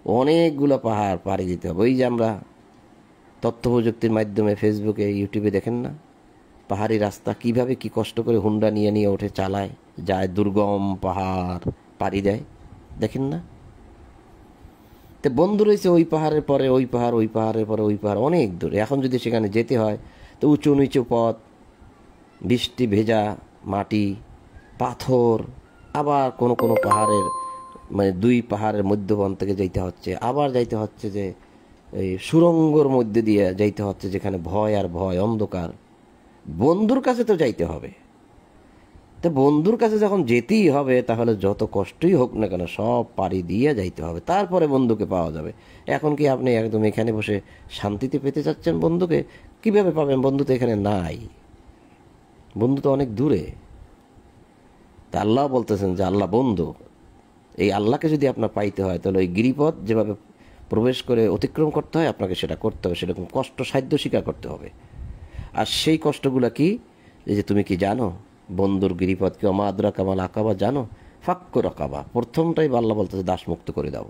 অনেকগুলো পাহাড় পাড়ি দিতে হবে। ওই যে আমরা তথ্য প্রযুক্তির মাধ্যমে ফেসবুকে, ইউটিউবে দেখেন না, পাহাড়ি রাস্তা কিভাবে কি কষ্ট করে হুন্ডা নিয়ে ওঠে, চালায়, যায়, দুর্গম পাহাড় পাড়ি দেয়, দেখেন না? তো বন্ধু রয়েছে ওই পাহাড়ের পরে ওই পাহাড়, ওই পাহাড়ের পরে ওই পাহাড়, অনেক দূরে। এখন যদি সেখানে যেতে হয় তো উঁচু নিচু পথ, বৃষ্টি ভেজা মাটি, পাথর, আবার কোনো কোনো পাহাড়ের মানে 2 পাহাড়ের মধ্যবন থেকে যাইতে হচ্ছে, আবার যাইতে হচ্ছে যে এই সুড়ঙ্গর মধ্যে দিয়ে যাইতে হচ্ছে, যেখানে ভয় আর ভয়, অন্ধকার। বন্ধুর কাছে তো যাইতে হবে। তো বন্ধুর কাছে যখন যেতেই হবে, তাহলে যত কষ্টই হোক না কেন সব পাড়ি দিয়ে যাইতে হবে, তারপরে বন্ধুকে পাওয়া যাবে। এখন কি আপনি একদম এখানে বসে শান্তিতে পেতে চাচ্ছেন বন্ধুকে? কিভাবে পাবেন? বন্ধু তো এখানে নাই, বন্ধু তো অনেক দূরে। তা আল্লাহ বলতেছেন যে আল্লাহ বন্ধু। এই আল্লাহকে যদি আপনার পাইতে হয়, তাহলে ওই গিরিপথ যেভাবে প্রবেশ করে অতিক্রম করতে হয়, আপনাকে সেটা করতে হবে, সেরকম কষ্ট সাধ্য স্বীকার করতে হবে। আর সেই কষ্টগুলো কি? এই যে তুমি কি জানো বন্ধুর গিরিপথ কি? অমা আদরা কামাল আকাবা, জানো? ফাক্ক রকাবা। প্রথমটাই আল্লাহ বলতেছে দাসমুক্ত করে দাও।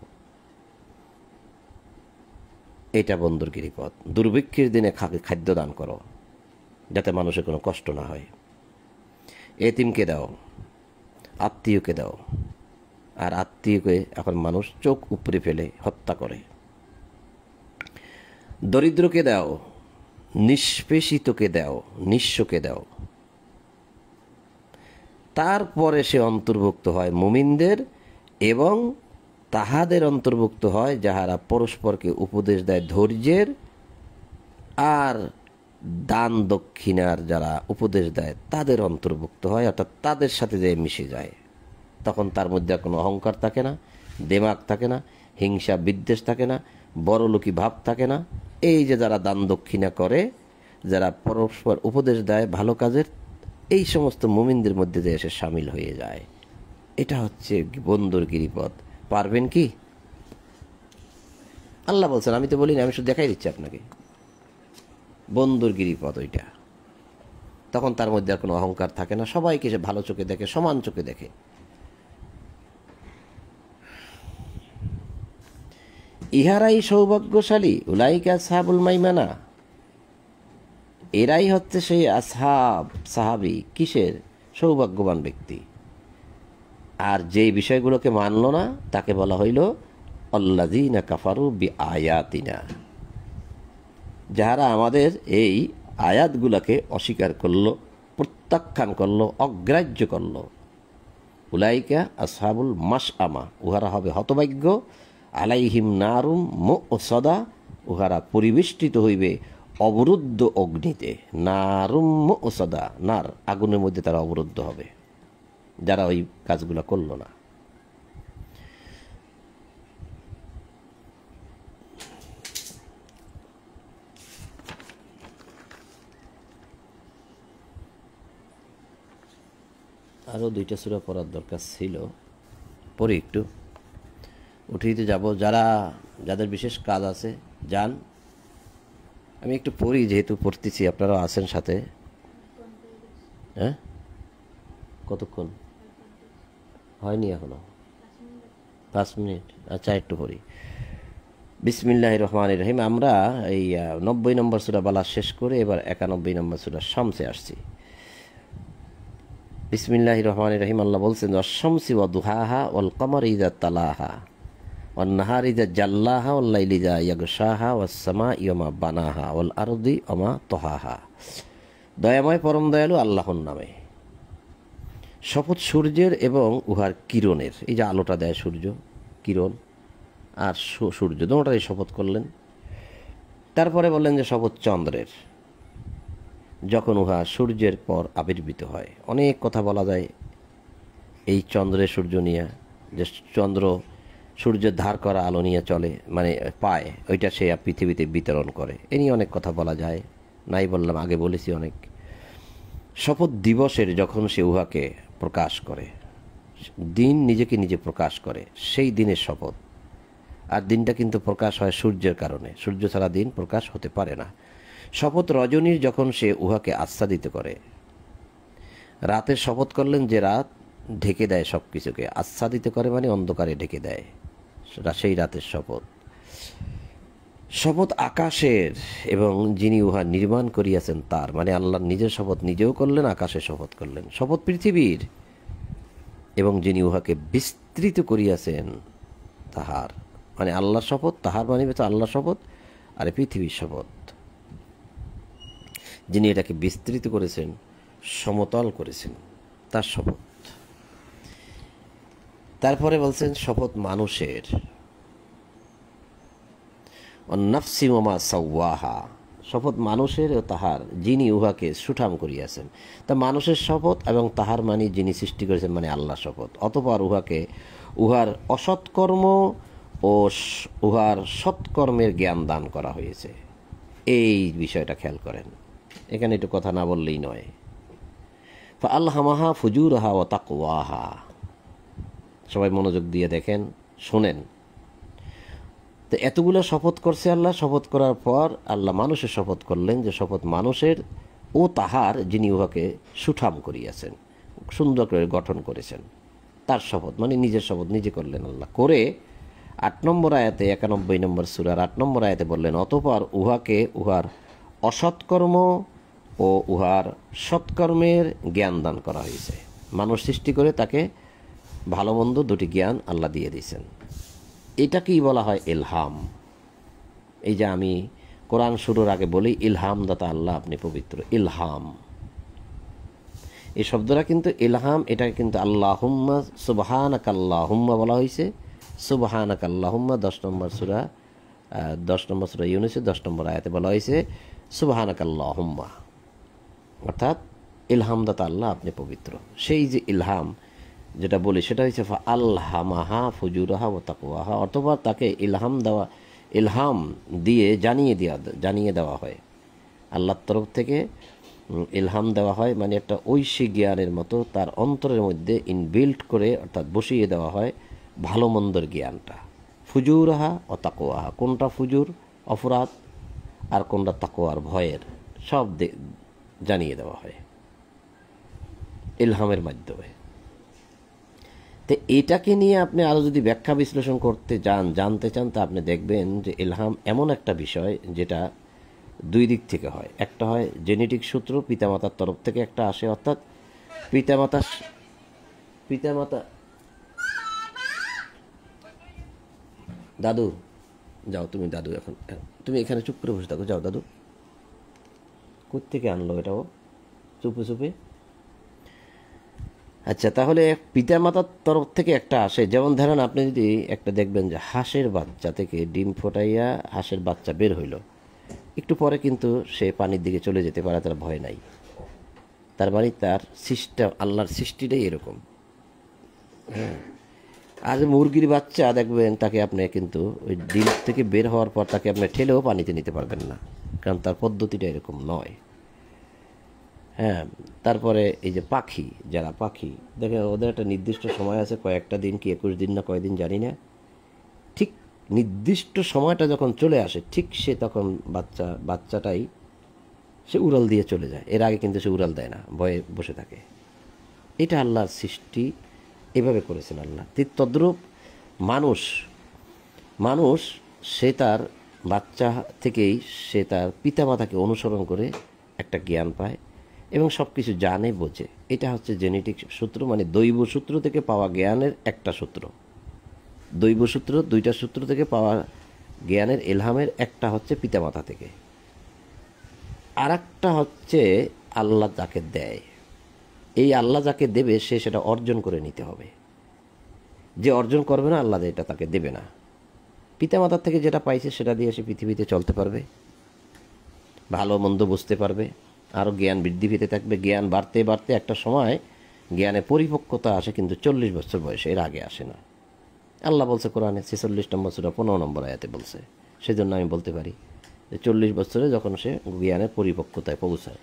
এটা বন্ধুর গিরিপথ। দুর্ভিক্ষের দিনে খাদ্য দান করো, যাতে মানুষের কোনো কষ্ট না হয়। এতিমকে দাও, আত্মীয়কে দাও। আর আত্মীয়কে এখন মানুষ চোখ উপড়ে ফেলে হত্যা করে। দরিদ্রকে দাও, নিষ্পেষিতকে দাও, নিঃস্বকে দাও। তারপরে সে অন্তর্ভুক্ত হয় মুমিনদের, এবং তাহাদের অন্তর্ভুক্ত হয় যাহারা পরস্পরকে উপদেশ দেয় ধৈর্যের, আর দান দক্ষিণার যারা উপদেশ দেয় তাদের অন্তর্ভুক্ত হয়, অর্থাৎ তাদের সাথে যে মিশে যায়। তখন তার মধ্যে কোনো অহংকার থাকে না, দেমাগ থাকে না, হিংসা বিদ্বেষ থাকে না, বড়লোকি ভাব থাকে না। এই যে যারা দান দক্ষিণা করে, যারা পরস্পর উপদেশ দেয় ভালো কাজের, এই সমস্ত মুমিনদের মধ্যে যে এসে সামিল হয়ে যায়। এটা হচ্ছে বন্ধুর গিরিপথ। পারবেন কি? আল্লাহ বলছেন, আমি তো বলিনি, আমি শুধু দেখাই দিচ্ছি আপনাকে। বন্ধুর গিরিপথ ওইটা। তখন তার মধ্যে আর কোনো অহংকার থাকে না, সবাইকে সে ভালো চোখে দেখে, সমান চোখে দেখে। ইহারাই সৌভাগ্যশালী, উলাইকা আসহাবুল মাইমানা। এরাই হচ্ছে সেই আসহাব, সাহাবি। কিসের? সৌভাগ্যবান ব্যক্তি। আর যেই বিষয়গুলোকে মানল না, তাকে বলা হইল আল্লাযীনা কাফারু বিআয়াতিনা। যারা আমাদের এই আয়াতগুলোকে অস্বীকার করলো, প্রত্যাখ্যান করলো, অগ্রাহ্য করলো। উলাইকা আসহাবুল মাশআমা, উহারা হবে হতভাগ্য। আলাইহিম নারুম মুসদা, উহারা পরিবেষ্টিত হইবে অবরুদ্ধ অগ্নিতে। নারুম মুসদা, নার, আগুনের মধ্যে তারা অবরুদ্ধ হবে, যারা ওই কাজগুলো করলো না। আরও 2টা সূরা পড়ার দরকার ছিল, পরে একটু উঠিয়ে যাব। যাদের বিশেষ কাজ আছে যান। আমি একটু পড়ি, যেহেতু পড়তেছি, আপনারাও আছেন সাথে। হ্যাঁ, কতক্ষণ হয়নি এখনো? 5 মিনিট। আচ্ছা, একটু পড়ি। বিসমিল্লাহির রহমানির রহিম। আমরা এই 90 নম্বর সূরা বালা শেষ করে এবার 91 নম্বর সূরা শামসে আসছি। বিসমিল্লাহির রহমানির রহিম। আল্লাহ বলছেন, আশ-শামসি ওয়া দুহাহা ওয়াল কমারি ইযা তালাহা ওয়ান নাহারি ইযা জাল্লাহা ওয়াল লাইলি ইযা ইয়াগশাহা ওয়াস সামাই ওয়া মা বানাহা ওয়াল আরদি ওয়া মা তাহাহা। দয়াময় পরম দয়ালু আল্লাহর নামে। শপথ সূর্যের এবং উহার কিরণের। এই যে আলোটা দেয় সূর্য, কিরণ আর সূর্য, দুটোটারই শপথ করলেন। তারপরে বললেন যে শপথ চন্দ্রের, যখন উহা সূর্যের পর আবির্ভূত হয়। অনেক কথা বলা যায় এই চন্দ্রের সূর্য নিয়ে, যে চন্দ্র সূর্যের ধার করা আলো নিয়ে চলে, মানে পায়, ওইটা সে পৃথিবীতে বিতরণ করে। এ নিয়ে অনেক কথা বলা যায়, নাই বললাম, আগে বলেছি অনেক। শপথ দিবসের, যখন সে উহাকে প্রকাশ করে, দিন নিজেকে নিজে প্রকাশ করে, সেই দিনের শপথ। আর দিনটা কিন্তু প্রকাশ হয় সূর্যের কারণে, সূর্য ছাড়া দিন প্রকাশ হতে পারে না। শপথ রজনীর, যখন সে উহাকে আচ্ছাদিত করে। রাতের শপথ করলেন যে রাত ঢেকে দেয় সব কিছুকে, আচ্ছাদিত করে মানে অন্ধকারে ঢেকে দেয়, সেই রাতের শপথ। শপথ আকাশের, এবং যিনি উহা নির্মাণ করিয়াছেন তার, মানে আল্লাহ নিজের শপথ নিজেও করলেন, আকাশে শপথ করলেন। শপথ পৃথিবীর, এবং যিনি উহাকে বিস্তৃত করিয়াছেন তাহার, মানে আল্লাহর শপথ, তাহার মানে তো আল্লাহর শপথ, আর পৃথিবীর শপথ, যিনি এটাকে বিস্তৃত করেছেন, সমতল করেছেন, তার শপথ। তারপরে বলছেন শপথ মানুষের। নাফসি ওয়া মা সাওয়াহা, শপথ মানুষের ও তাহার যিনি উহাকে সুঠাম করিয়াছেন। তা মানুষের শপথ এবং তাহার মানে যিনি সৃষ্টি করেছেন মানে আল্লাহ শপথ। অতঃপর উহাকে উহার অসৎকর্ম ও উহার সৎকর্মের জ্ঞান দান করা হয়েছে। এই বিষয়টা খেয়াল করেন, এখানে একটু কথা না বললেই নয়। ফাআলহামাহা ফুজুরাহা ওয়া তাকওয়াহা। সবাই মনোযোগ দিয়ে দেখেন, শোনেন। তো এতগুলো শপথ করছে আল্লাহ। শপথ করার পর আল্লাহ মানুষের শপথ করলেন যে শপথ মানুষের ও তাহার যিনি উহাকে সুঠাম করিয়াছেন, সুন্দর করে গঠন করেছেন, তার শপথ মানে নিজের শপথ নিজে করলেন আল্লাহ। করে 8 নম্বর আয়াতে 91 নম্বর সূরার 8 নম্বর আয়াতে বললেন অতঃপর উহাকে উহার অসৎকর্ম ও উহার সৎকর্মের জ্ঞান দান করা হয়েছে। মানুষ সৃষ্টি করে তাকে ভালো মন্দ দুটি জ্ঞান আল্লাহ দিয়ে দিয়েছেন। এটাকেই বলা হয় ইলহাম। এই যে আমি কোরআন শুরুর আগে বলি ইলহাম দাতা আল্লাহ, আপনি পবিত্র। ইলহাম এই শব্দটা কিন্তু ইলহাম, এটা কিন্তু আল্লাহুম্মা সুবহানাকাল্লাহুম্মা বলা হয়েছে। সুবহানাকাল্লাহুম্মা 10 নম্বর সূরা ইউনূসের 10 নম্বর আয়াতে বলা হয়েছে সুবহানাকাল্লাহুম্মা, অর্থাৎ ইলহাম দাতা আল্লাহ, আপনি পবিত্র। সেই যে ইলহাম যেটা বলি সেটা হচ্ছে আলহামাহা ফুজুরাহা ওয়া তাকওয়াহা। অথবা তাকে ইলহাম দিয়ে জানিয়ে দেওয়া হয়, আল্লাহর তরফ থেকে ইলহাম দেওয়া হয়, মানে একটা ঐশী জ্ঞানের মতো তার অন্তরের মধ্যে ইনবিল্ট করে অর্থাৎ বসিয়ে দেওয়া হয় ভালো মন্দর জ্ঞানটা। ফুজুরাহা ও তাকওয়াহা, কোনটা ফুজুর অপরাধ আর কোনটা তাকওয়ার ভয়ের, সব জানিয়ে দেওয়া হয় ইলহামের মাধ্যমে। তো এটাকে নিয়ে আপনি আরও যদি ব্যাখ্যা বিশ্লেষণ করতে জানতে চান, তা আপনি দেখবেন যে ইলহাম এমন একটা বিষয় যেটা দুই দিক থেকে হয়। একটা হয় জেনেটিক সূত্র, পিতামাতার তরফ থেকে একটা আসে, অর্থাৎ পিতামাতা দাদু যাও, তুমি দাদু এখন তুমি এখানে চুপ করে বসে থাকো, যাও দাদু। কোত্থেকে আনলো এটা ও চুপে চুপে? আচ্ছা, তাহলে পিতামাতার তরফ থেকে একটা আসে। যেমন ধরেন আপনি যদি একটা দেখবেন যে হাঁসের বাচ্চা থেকে ডিম ফোটাইয়া হাঁসের বাচ্চা বের হইল, একটু পরে কিন্তু সে পানির দিকে চলে যেতে পারে, তার ভয় নাই। তার মানে তার সিস্টেম, আল্লাহর সৃষ্টিটাই এরকম। হ্যাঁ, আর মুরগির বাচ্চা দেখবেন তাকে আপনি কিন্তু ওই ডিম থেকে বের হওয়ার পর তাকে আপনি ঠেলেও পানিতে নিতে পারবেন না, কারণ তার পদ্ধতিটা এরকম নয়। হ্যাঁ, তারপরে এই যে পাখি, যারা পাখি দেখেন ওদের একটা নির্দিষ্ট সময় আছে, কয়েকটা দিন কি 21 দিন না কয়দিন জানি না, ঠিক নির্দিষ্ট সময়টা যখন চলে আসে ঠিক সে তখন বাচ্চাটাই সে উড়াল দিয়ে চলে যায়। এর আগে কিন্তু সে উড়াল দেয় না, ভয়ে বসে থাকে। এটা আল্লাহর সৃষ্টি, এভাবে করেছেন আল্লাহ। তদ্রূপ মানুষ সে তার বাচ্চা থেকেই সে তার পিতামাতাকে অনুসরণ করে একটা জ্ঞান পায় এবং সব কিছু জানে বোঝে। এটা হচ্ছে জেনেটিক সূত্র, মানে দৈব সূত্র থেকে পাওয়া জ্ঞানের একটা সূত্র। দৈব সূত্র, দুইটা সূত্র থেকে পাওয়া জ্ঞানের ইলহামের একটা হচ্ছে পিতামাতা থেকে, আর একটা হচ্ছে আল্লাহ যাকে দেয়। এই আল্লাহ যাকে দেবে সে সেটা অর্জন করে নিতে হবে। যে অর্জন করবে না আল্লাহ এটা তাকে দেবে না। পিতামাতার থেকে যেটা পাইছে সেটা দিয়ে সে পৃথিবীতে চলতে পারবে, ভালো মন্দ বুঝতে পারবে, আরও জ্ঞান বৃদ্ধি পেতে থাকবে। জ্ঞান বাড়তে বাড়তে একটা সময় জ্ঞানে পরিপক্কতা আসে, কিন্তু 40 বছর বয়সে, এর আগে আসে না। আল্লাহ বলছে কোরআনে 46 নম্বর সূরা 15 নম্বর আয়াতে বলছে। সেজন্য আমি বলতে পারি যে 40 বছরে যখন সে জ্ঞানের পরিপক্কতায় পৌঁছায়,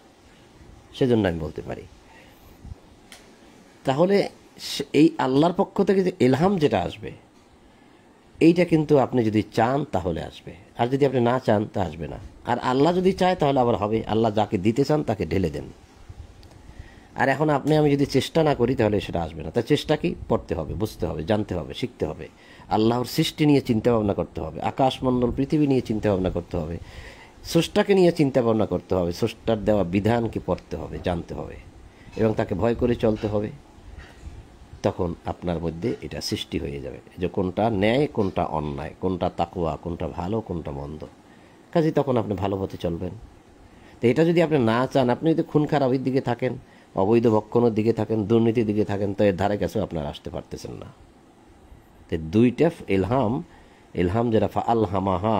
সেজন্য আমি বলতে পারি। তাহলে এই আল্লাহর পক্ষ থেকে যে ইলহাম যেটা আসবে, এইটা কিন্তু আপনি যদি চান তাহলে আসবে, আর যদি আপনি না চান তা আসবে না। আর আল্লাহ যদি চায় তাহলে আবার হবে। আল্লাহ যাকে দিতে চান তাকে ঢেলে দেন। আর এখন আমি যদি চেষ্টা না করি তাহলে সেটা আসবে না। তার চেষ্টা কি? পড়তে হবে, বুঝতে হবে, জানতে হবে, শিখতে হবে, আল্লাহর সৃষ্টি নিয়ে চিন্তা ভাবনা করতে হবে, আকাশমণ্ডল পৃথিবী নিয়ে চিন্তা ভাবনা করতে হবে, স্রষ্টাকে নিয়ে চিন্তা ভাবনা করতে হবে, স্রষ্টার দেওয়া বিধানকে পড়তে হবে, জানতে হবে এবং তাকে ভয় করে চলতে হবে। তখন আপনার মধ্যে এটা সৃষ্টি হয়ে যাবে যে কোনটা ন্যায়, কোনটা অন্যায়, কোনটা তাকওয়া, কোনটা ভালো, কোনটা মন্দ। কাজে তখন আপনি ভালো পথে চলবেন। তো এটা যদি আপনি না চান, আপনি যদি খুন খারাপের দিকে থাকেন, অবৈধ ভক্ষণের দিকে থাকেন, দুর্নীতির দিকে থাকেন, তো এর ধারে কাছেও আপনারা আসতে পারতেছেন না। তো দুইটা ইলহাম যেটা ফাআলহামাহা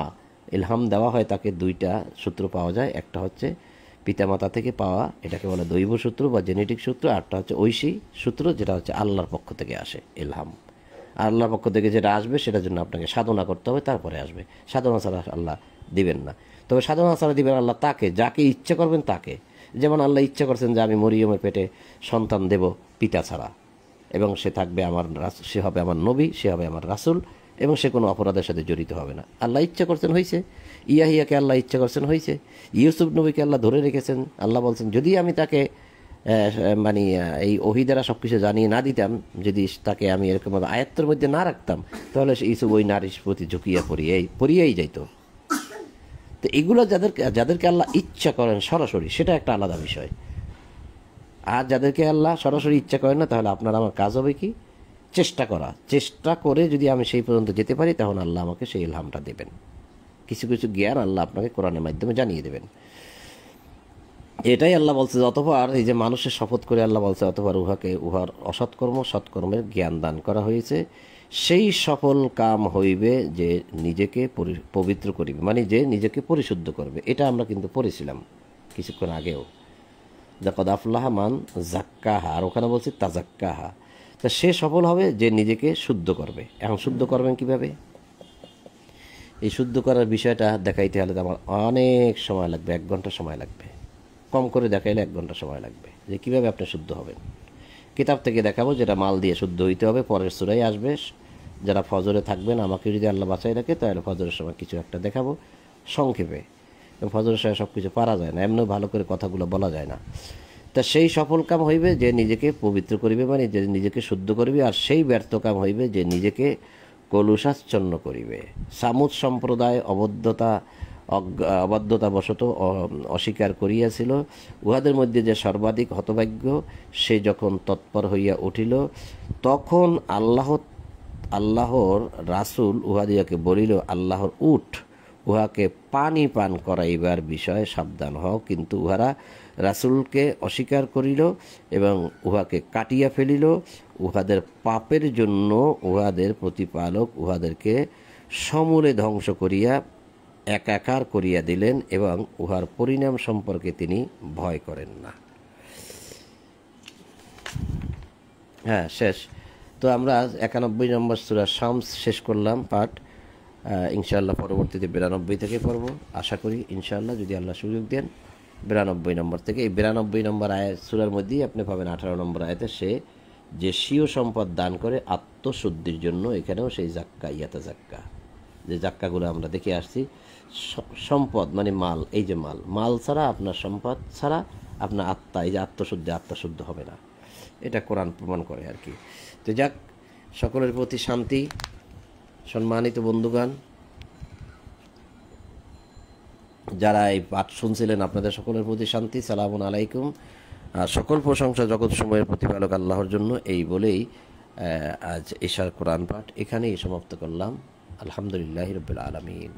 ইলহাম দেওয়া হয় তাকে দুইটা সূত্র পাওয়া যায়, একটা হচ্ছে পিতামাতা থেকে পাওয়া, এটাকে বলে দৈব সূত্র বা জেনেটিক সূত্র, আরটা হচ্ছে ঐশী সূত্র, যেটা হচ্ছে আল্লাহর পক্ষ থেকে আসে ইলহাম। আল্লাহর পক্ষ থেকে যেটা আসবে সেটার জন্য আপনাকে সাধনা করতে হবে, তারপরে আসবে। সাধনা ছাড়া আল্লাহ দিবেন না। তবে সাধনা ছাড়া দিবেন আল্লাহ তাকে, যাকে ইচ্ছা করবেন তাকে। যেমন আল্লাহ ইচ্ছা করছেন যে আমি মরিয়মের পেটে সন্তান দেব পিতা ছাড়া, এবং সে থাকবে সে হবে আমার নবী, সে হবে আমার রাসূল, এবং সে কোনো অপরাধের সাথে জড়িত হবে না। আল্লাহ ইচ্ছা করছেন, হয়েছে। ইয়াহিয়াকে আল্লাহ ইচ্ছা করছেন, হয়েছে। ইউসুফ নবীকে আল্লাহ ধরে রেখেছেন। আল্লাহ বলছেন যদি আমি তাকে মানে এই ওহী দ্বারা সব কিছু জানিয়ে না দিতাম, যদি তাকে আমি এরকমভাবে আয়ত্তের মধ্যে না রাখতাম, তাহলে ইউসুফ ওই নারীর প্রতি ঝুঁকিয়া পড়িয়েই যাইত। তো এগুলো যাদেরকে আল্লাহ ইচ্ছা করেন সরাসরি, সেটা একটা আলাদা বিষয়। আর যাদেরকে আল্লাহ সরাসরি ইচ্ছা করেন না, তাহলে আপনার আমার কাজ হবে কি? চেষ্টা করে যদি আমি সেই পর্যন্ত যেতে পারি, তখন আল্লাহ আমাকে সেই ইলহামটা দেবেন। কিছু কিছু জ্ঞান আল্লাহ আপনাকে কোরআনের মাধ্যমে জানিয়ে দেবেন। এটাই আল্লাহ বলছে, অতঃপর এই যে মানুষের শপথ করে আল্লাহ বলছে, অতঃপর উহার অসৎকর্ম সৎকর্মের জ্ঞান দান করা হয়েছে। সেই সফল কাম হইবে যে নিজেকে পবিত্র করিবে, মানে যে নিজেকে পরিশুদ্ধ করবে। এটা আমরা কিন্তু পড়েছিলাম কিছুক্ষণ আগেও, লাকাদ আফলাহা মান যাক্কাহা, আর ওখানে বলছে তাজাক্কাহা। তা সে সফল হবে যে নিজেকে শুদ্ধ করবে। এখন শুদ্ধ করবেন কিভাবে? এই শুদ্ধ করার বিষয়টা দেখাইতে হলে তো আমার অনেক সময় লাগবে, 1 ঘন্টা সময় লাগবে। কম করে দেখাইলে 1 ঘন্টা সময় লাগবে, যে কীভাবে আপনি শুদ্ধ হবেন। কিতাব থেকে দেখাবো, যেটা মাল দিয়ে শুদ্ধ হইতে হবে, পরের সূরায় আসবে। যারা ফজরে থাকবেন, আমাকে যদি আল্লাহ বাঁচাই রাখে, তাহলে ফজরের সময় কিছু একটা দেখাবো সংক্ষেপে। এবং ফজরের সময় সব কিছু পারা যায় না, এমনিও ভালো করে কথাগুলো বলা যায় না। তা সেই সফল কাম হইবে যে নিজেকে পবিত্র করিবে, মানে যে নিজেকে শুদ্ধ করিবে। আর সেই ব্যর্থ কাম হইবে যে নিজেকে কলুষাচ্ছন্ন করিবে। সামুদ সম্প্রদায় অবাধ্যতাবশত অস্বীকার করিয়াছিল। উহাদের মধ্যে যে সর্বাধিক হতভাগ্য, সে যখন তৎপর হইয়া উঠিল, তখন আল্লাহর রাসূল উহাদিয়াকে বলিল, আল্লাহর উট উহাকে পানি পান করাইবার বিষয়ে সাবধান হও। কিন্তু উহারা রাসূলকে অস্বীকার করিল এবং উহাকে কাটিয়া ফেলিল। উহাদের পাপের জন্য উহাদের প্রতিপালক উহাদেরকে সমূলে ধ্বংস করিয়া একাকার করিয়া দিলেন, এবং উহার পরিণাম সম্পর্কে তিনি ভয় করেন না। হ্যাঁ, শেষ। তো আমরা 91 নম্বর সূরা শামস শেষ করলাম পাঠ। ইনশাআল্লাহ পরবর্তীতে 92 থেকে পড়ব, আশা করি ইনশাআল্লাহ, যদি আল্লাহ সুযোগ দেন। 92 নম্বর থেকে, এই 92 নম্বর সূরার মধ্যেই আপনি পাবেন 18 নম্বর আয়াতে সে যে স্বীয় সম্পদ দান করে আত্মশুদ্ধির জন্য। এখানেও সেই জাক্কা, জাক্কা, যে জাক্কাগুলো আমরা দেখে আসছি। সম্পদ মানে মাল, এই যে মাল ছাড়া, আপনার সম্পদ ছাড়া আপনার আত্মা, এই যে আত্মশুদ্ধ হবে না। এটা কোরআন প্রমাণ করে আর কি। তো যাক, সকলের প্রতি শান্তি। সম্মানিত বন্ধুগণ, যারা এই পাঠ শুনছিলেন, আপনাদের সকলের প্রতি শান্তি। সালামুন আলাইকুম। আর সকল প্রশংসা জগৎ সময়ের প্রতিপালক আল্লাহর জন্য। এই বলেই আজ ঈশার কোরআন পাঠ এখানেই সমাপ্ত করলাম। আলহামদুলিল্লাহি রাব্বিল আলামিন।